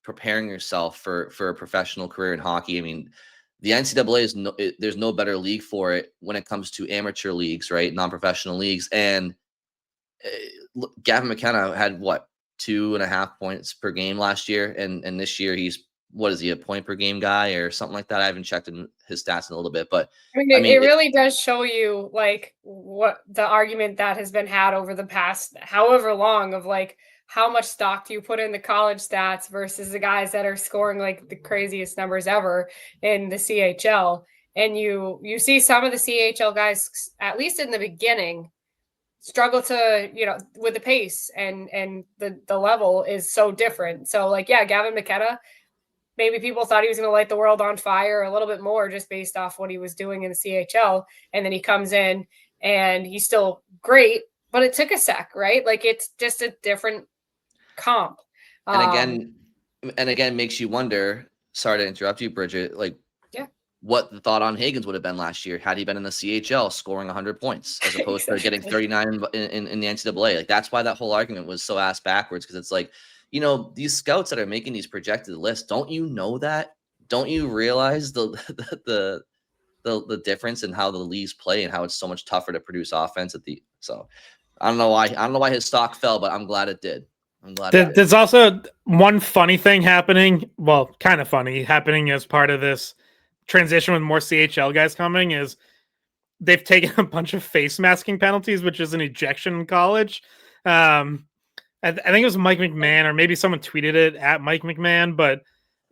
preparing yourself for a professional career in hockey. I mean, the NCAA there's no better league for it when it comes to amateur leagues, right? Non-professional leagues. And Gavin McKenna had 2.5 points per game last year, and this year he's a point per game guy or something like that? I haven't checked in his stats in a little bit, but
it really does show you like what the argument that has been had over the past however long of like how much stock do you put in the college stats versus the guys that are scoring like the craziest numbers ever in the CHL. And you see some of the CHL guys, at least in the beginning, struggle to, with the pace and the level is so different. So like, Gavin McKenna, maybe people thought he was going to light the world on fire a little bit more just based off what he was doing in the CHL. And then he comes in and he's still great, but it took a sec, right? Like it's just a different comp.
And again, makes you wonder, sorry to interrupt you, Bridget, like what the thought on Hagens would have been last year had he been in the CHL scoring 100 points as opposed to getting 39 in the NCAA. Like that's why that whole argument was so ass backwards, because it's like, these scouts that are making these projected lists, don't you know that? Don't you realize the difference in how the leagues play and how it's so much tougher to produce offense so I don't know why his stock fell, but I'm glad it did.
There's also one funny thing happening. Well, kind of funny happening as part of this transition with more CHL guys coming is they've taken a bunch of face masking penalties, which is an ejection in college. I think it was Mike McMahon, or maybe someone tweeted it at Mike McMahon, but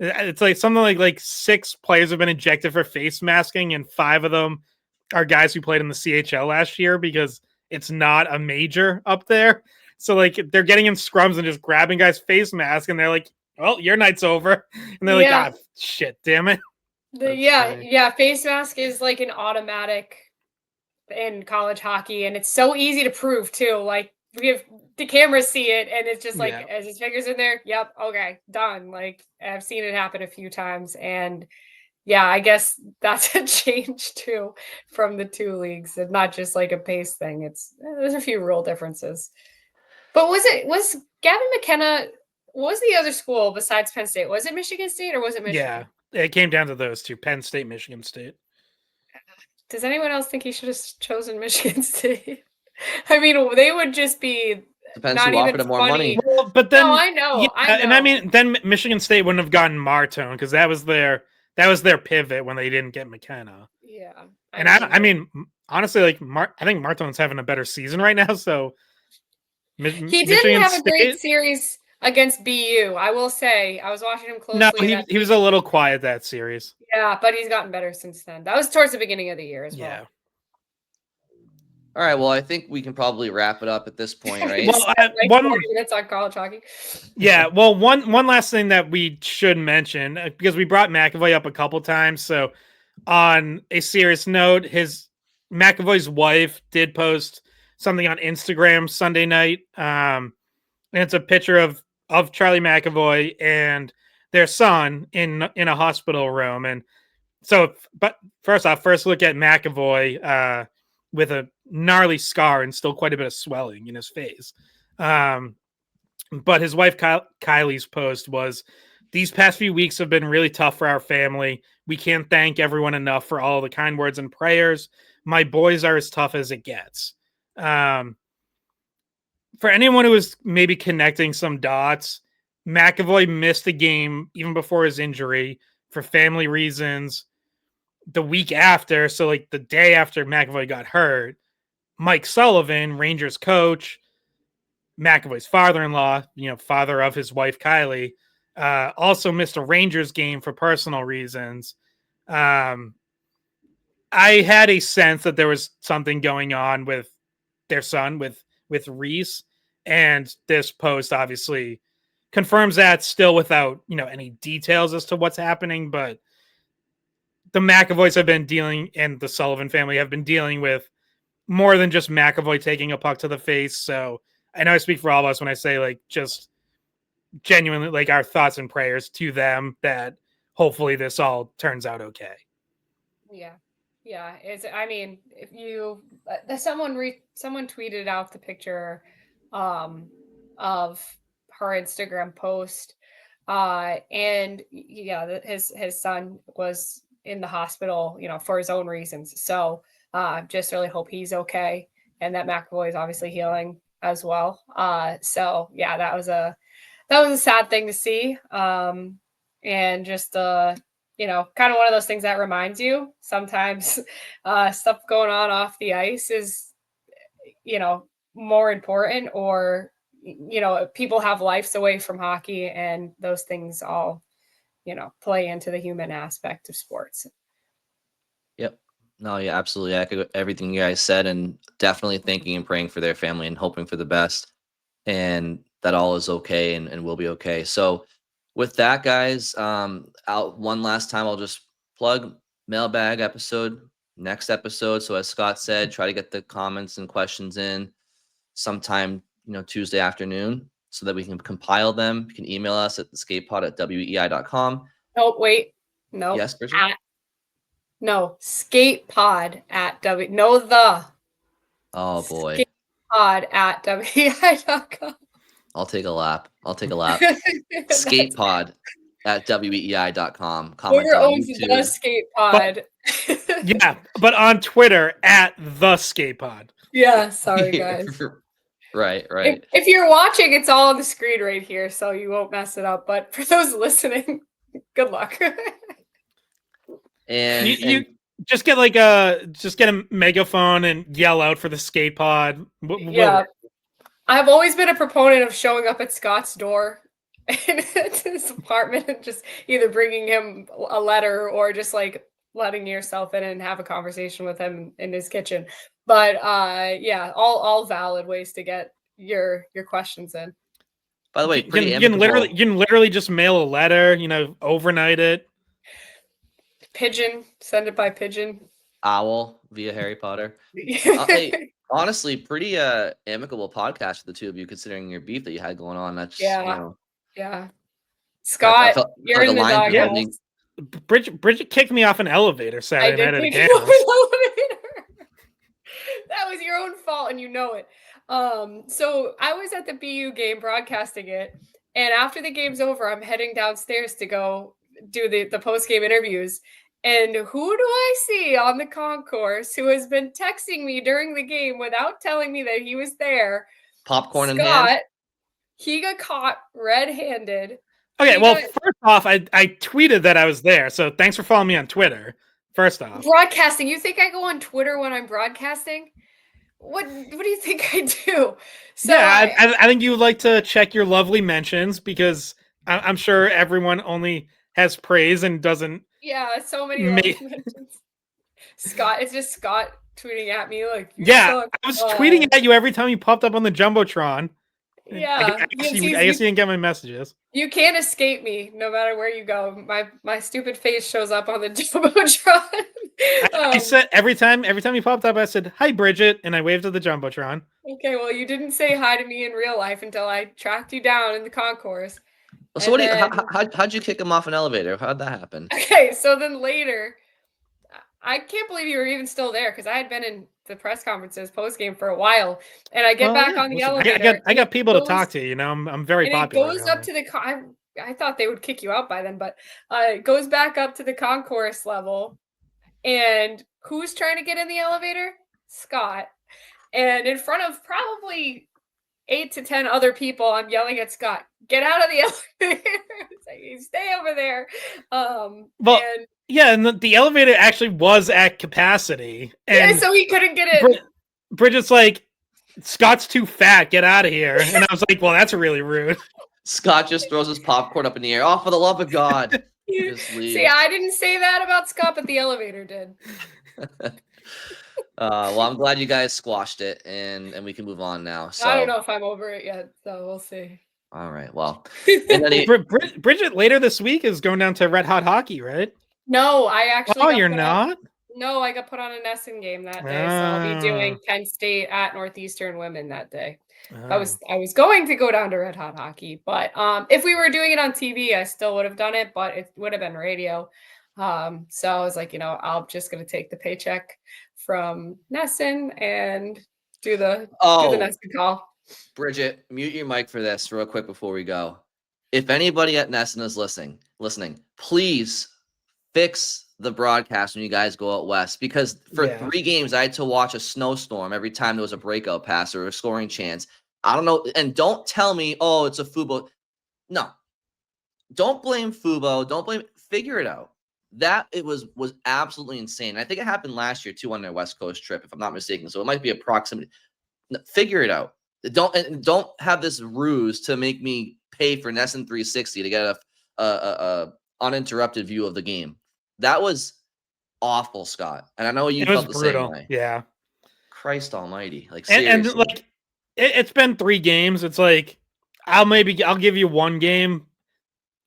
it's like something like 6 players have been ejected for face masking, and 5 of them are guys who played in the CHL last year because it's not a major up there. So like they're getting in scrums and just grabbing guys' face mask, and they're like, "Well, your night's over," and they're like, shit, damn it."
Face mask is like an automatic in college hockey, and it's so easy to prove too. Like we have the cameras see it, and it's just like as his fingers in there. Yep, okay, done. Like I've seen it happen a few times, and I guess that's a change too from the 2 leagues, and not just like a pace thing. There's a few real differences. But was Gavin McKenna? What was the other school besides Penn State? Was it Michigan State or was it Michigan?
Yeah, it came down to those 2: Penn State, Michigan State.
Does anyone else think he should have chosen Michigan State? I mean, they would just be
depends who offered him more money.
Well, but then
I know.
And I mean, then Michigan State wouldn't have gotten Martone because that was their pivot when they didn't get McKenna.
Yeah,
I mean, honestly, like I think Martone's having a better season right now, so
He didn't
Michigan
have a great
State?
series against BU. I will say I was watching him closely.
No, he was a little quiet that series.
Yeah, but he's gotten better since then. That was towards the beginning of the year as well.
Yeah.
All right. Well, I think we can probably wrap it up at this point, right?
Well,
Like 40 minutes on college hockey.
Yeah. Well, one last thing that we should mention, because we brought McAvoy up a couple times. So, on a serious note, McAvoy's wife did post something on Instagram Sunday night. And it's a picture of Charlie McAvoy and their son in a hospital room. And so, but first look at McAvoy with a gnarly scar and still quite a bit of swelling in his face. But his wife Kylie's post was, "These past few weeks have been really tough for our family. We can't thank everyone enough for all the kind words and prayers. My boys are as tough as it gets." For anyone who is maybe connecting some dots, McAvoy missed the game even before his injury for family reasons. The week after, so like the day after McAvoy got hurt, Mike Sullivan, Rangers coach, McAvoy's father-in-law, father of his wife Kylie, also missed a Rangers game for personal reasons. I had a sense that there was something going on with their son, with Reese, and this post obviously confirms that, still without any details as to what's happening. But the McAvoys have been dealing, and the Sullivan family have been dealing with more than just McAvoy taking a puck to the face. So I know I speak for all of us when I say, like, just genuinely, like, our thoughts and prayers to them that hopefully this all turns out okay.
Yeah. I mean, if you someone tweeted out the picture of her Instagram post, and yeah, his son was in the hospital, for his own reasons. So just really hope he's okay, and that McAvoy is obviously healing as well. So yeah, that was a sad thing to see. And just kind of one of those things that reminds you sometimes stuff going on off the ice is, more important, or, people have lives away from hockey, and those things all, play into the human aspect of sports.
Yep. No, yeah, absolutely. I echo everything you guys said, and definitely thinking and praying for their family and hoping for the best, and that all is okay and will be okay. So with that, guys, out one last time, I'll just plug mailbag episode, next episode. So as Scott said, try to get the comments and questions in sometime, Tuesday afternoon, so that we can compile them. You can email us at theskatepod@weei.com.
Oh, wait. No.
Yes, Bridget?
No, skatepod@w. No, the.
Oh boy.
Skatepod@weei.com.
I'll take a lap. Skatepod@weei.com. Comment
Twitter
on
owns
YouTube.
the Skatepod.
Yeah, but on Twitter @the Skatepod.
Yeah, sorry guys.
Right.
If you're watching, it's all on the screen right here, so you won't mess it up. But for those listening, good luck.
And
you just get a megaphone and yell out for the Skatepod.
Yeah, I've always been a proponent of showing up at Scott's door in his apartment and just either bringing him a letter or just like letting yourself in and have a conversation with him in his kitchen. But yeah, all valid ways to get your questions in.
By the way,
you can literally just mail a letter, overnight it.
Pigeon, send it by pigeon.
Owl via Harry Potter. Hey, honestly, pretty amicable podcast for the two of you, considering your beef that you had going on. That's
yeah. Scott, you're in the doghouse.
Bridget kicked me off an elevator Saturday night at a game.
That was your own fault, and you know it. So I was at the BU game broadcasting it, and after the game's over, I'm heading downstairs to go do the post-game interviews. And who do I see on the concourse who has been texting me during the game without telling me that he was there?
Popcorn in hand.
He got caught red-handed.
Okay, first off, I tweeted that I was there, so thanks for following me on Twitter. First off,
broadcasting. You think I go on Twitter when I'm broadcasting? what do you think I do? So
yeah, I think you would like to check your lovely mentions because I'm sure everyone only has praise and doesn't.
yeah, so many
Ma-
love mentions. Scott, it's just Scott tweeting at me like, you
Yeah,
suck.
I was tweeting at you every time you popped up on the Jumbotron.
Yeah,
I guess you didn't get my messages.
you can't escape me no matter where you go. My stupid face shows up on the Jumbotron.
I said every time you popped up, I said, "Hi, Bridget," and I waved at the Jumbotron.
Okay, well, you didn't say hi to me in real life until I tracked you down in the concourse.
So what do you? How'd you kick him off an elevator? How'd that happen?
Okay, so then later, I can't believe you were even still there because I had been in the press conferences post game for a while, and I get back on the elevator.
I got people to talk to. You know, I'm very popular.
It goes up to the I thought they would kick you out by then, but it goes back up to the concourse level, and who's trying to get in the elevator? Scott, and in front of probably 8 to 10 other people, I'm yelling at Scott, "Get out of the elevator!" Like, stay over there.
And the elevator actually was at capacity, and
yeah, so he couldn't get in.
Bridget's like, "Scott's too fat. Get out of here!" And I was like, "Well, that's really rude."
Scott just throws his popcorn up in the air. Oh, for the love of God!
See, I didn't say that about Scott, but the elevator did.
Well, I'm glad you guys squashed it, and we can move on now. So
I don't know if I'm over it yet, so we'll see.
All right. Well,
Bridget later this week is going down to Red Hot Hockey, right?
No, I actually.
Oh, you're not?
No, I got put on a Nesson game that day, so I'll be doing Penn State at Northeastern women that day. I was going to go down to Red Hot Hockey, but if we were doing it on TV, I still would have done it, but it would have been radio. So I was like, I'm just gonna take the paycheck from Nesson and do the Nesson call.
Bridget, mute your mic for this real quick before we go. If anybody at Nesson is listening, please fix the broadcast when you guys go out west, because for 3 games I had to watch a snowstorm every time there was a breakout pass or a scoring chance. I don't know, and don't tell me, oh, it's a Fubo. No, don't blame Fubo. Don't blame. Figure it out. That it was absolutely insane. I think it happened last year too on their West Coast trip, if I'm not mistaken. So it might be a proximity. Figure it out. Don't have this ruse to make me pay for Nesson 360 to get a uninterrupted view of the game. That was awful, Scott. And I know you felt the same way.
Yeah.
Christ almighty. Like, seriously.
And like it's been 3 games. It's like I'll give you 1 game.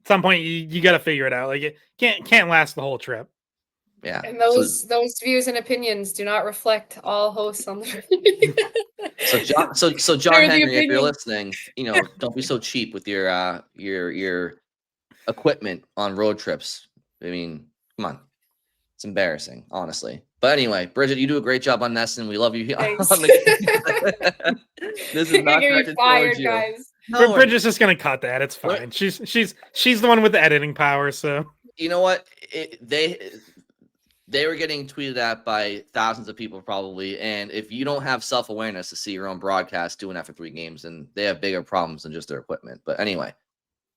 At some point you got to figure it out. Like it can't last the whole trip.
Yeah.
And those views and opinions do not reflect all hosts on the
So John Henry, if you're listening, don't be so cheap with your equipment on road trips. I mean, come on. It's embarrassing, honestly. But anyway, Bridget, you do a great job on Nesson. We love you.
Thanks.
This is not directed towards you.
Guys.
No, Bridget's just gonna cut that. It's fine. She's the one with the editing power. So
you know what? They were getting tweeted at by thousands of people probably, and if you don't have self-awareness to see your own broadcast doing that for 3 games, then they have bigger problems than just their equipment. But anyway,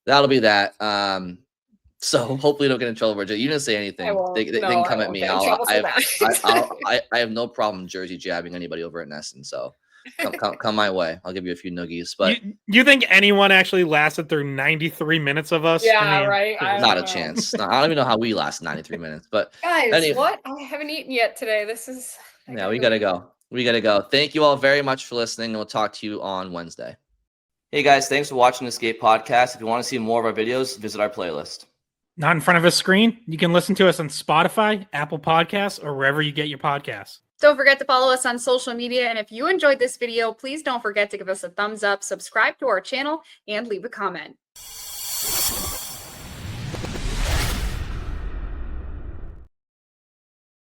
that'll be that. So hopefully you don't get in trouble, Bridget. You didn't say anything. They can come at me. I have no problem jersey jabbing anybody over at Nesson. So come my way. I'll give you a few noogies. But
you think anyone actually lasted through 93 minutes of us?
Yeah, right.
Not a chance. I don't even know how we last 93 minutes. But
guys, what? I haven't eaten yet today. This is.
We gotta go. We gotta go. Thank you all very much for listening, and we'll talk to you on Wednesday. Hey guys, thanks for watching the Skate Podcast. If you want to see more of our videos, visit our playlist.
Not in front of a screen? You can listen to us on Spotify, Apple Podcasts, or wherever you get your podcasts.
Don't forget to follow us on social media. And if you enjoyed this video, please don't forget to give us a thumbs up, subscribe to our channel, and leave a comment.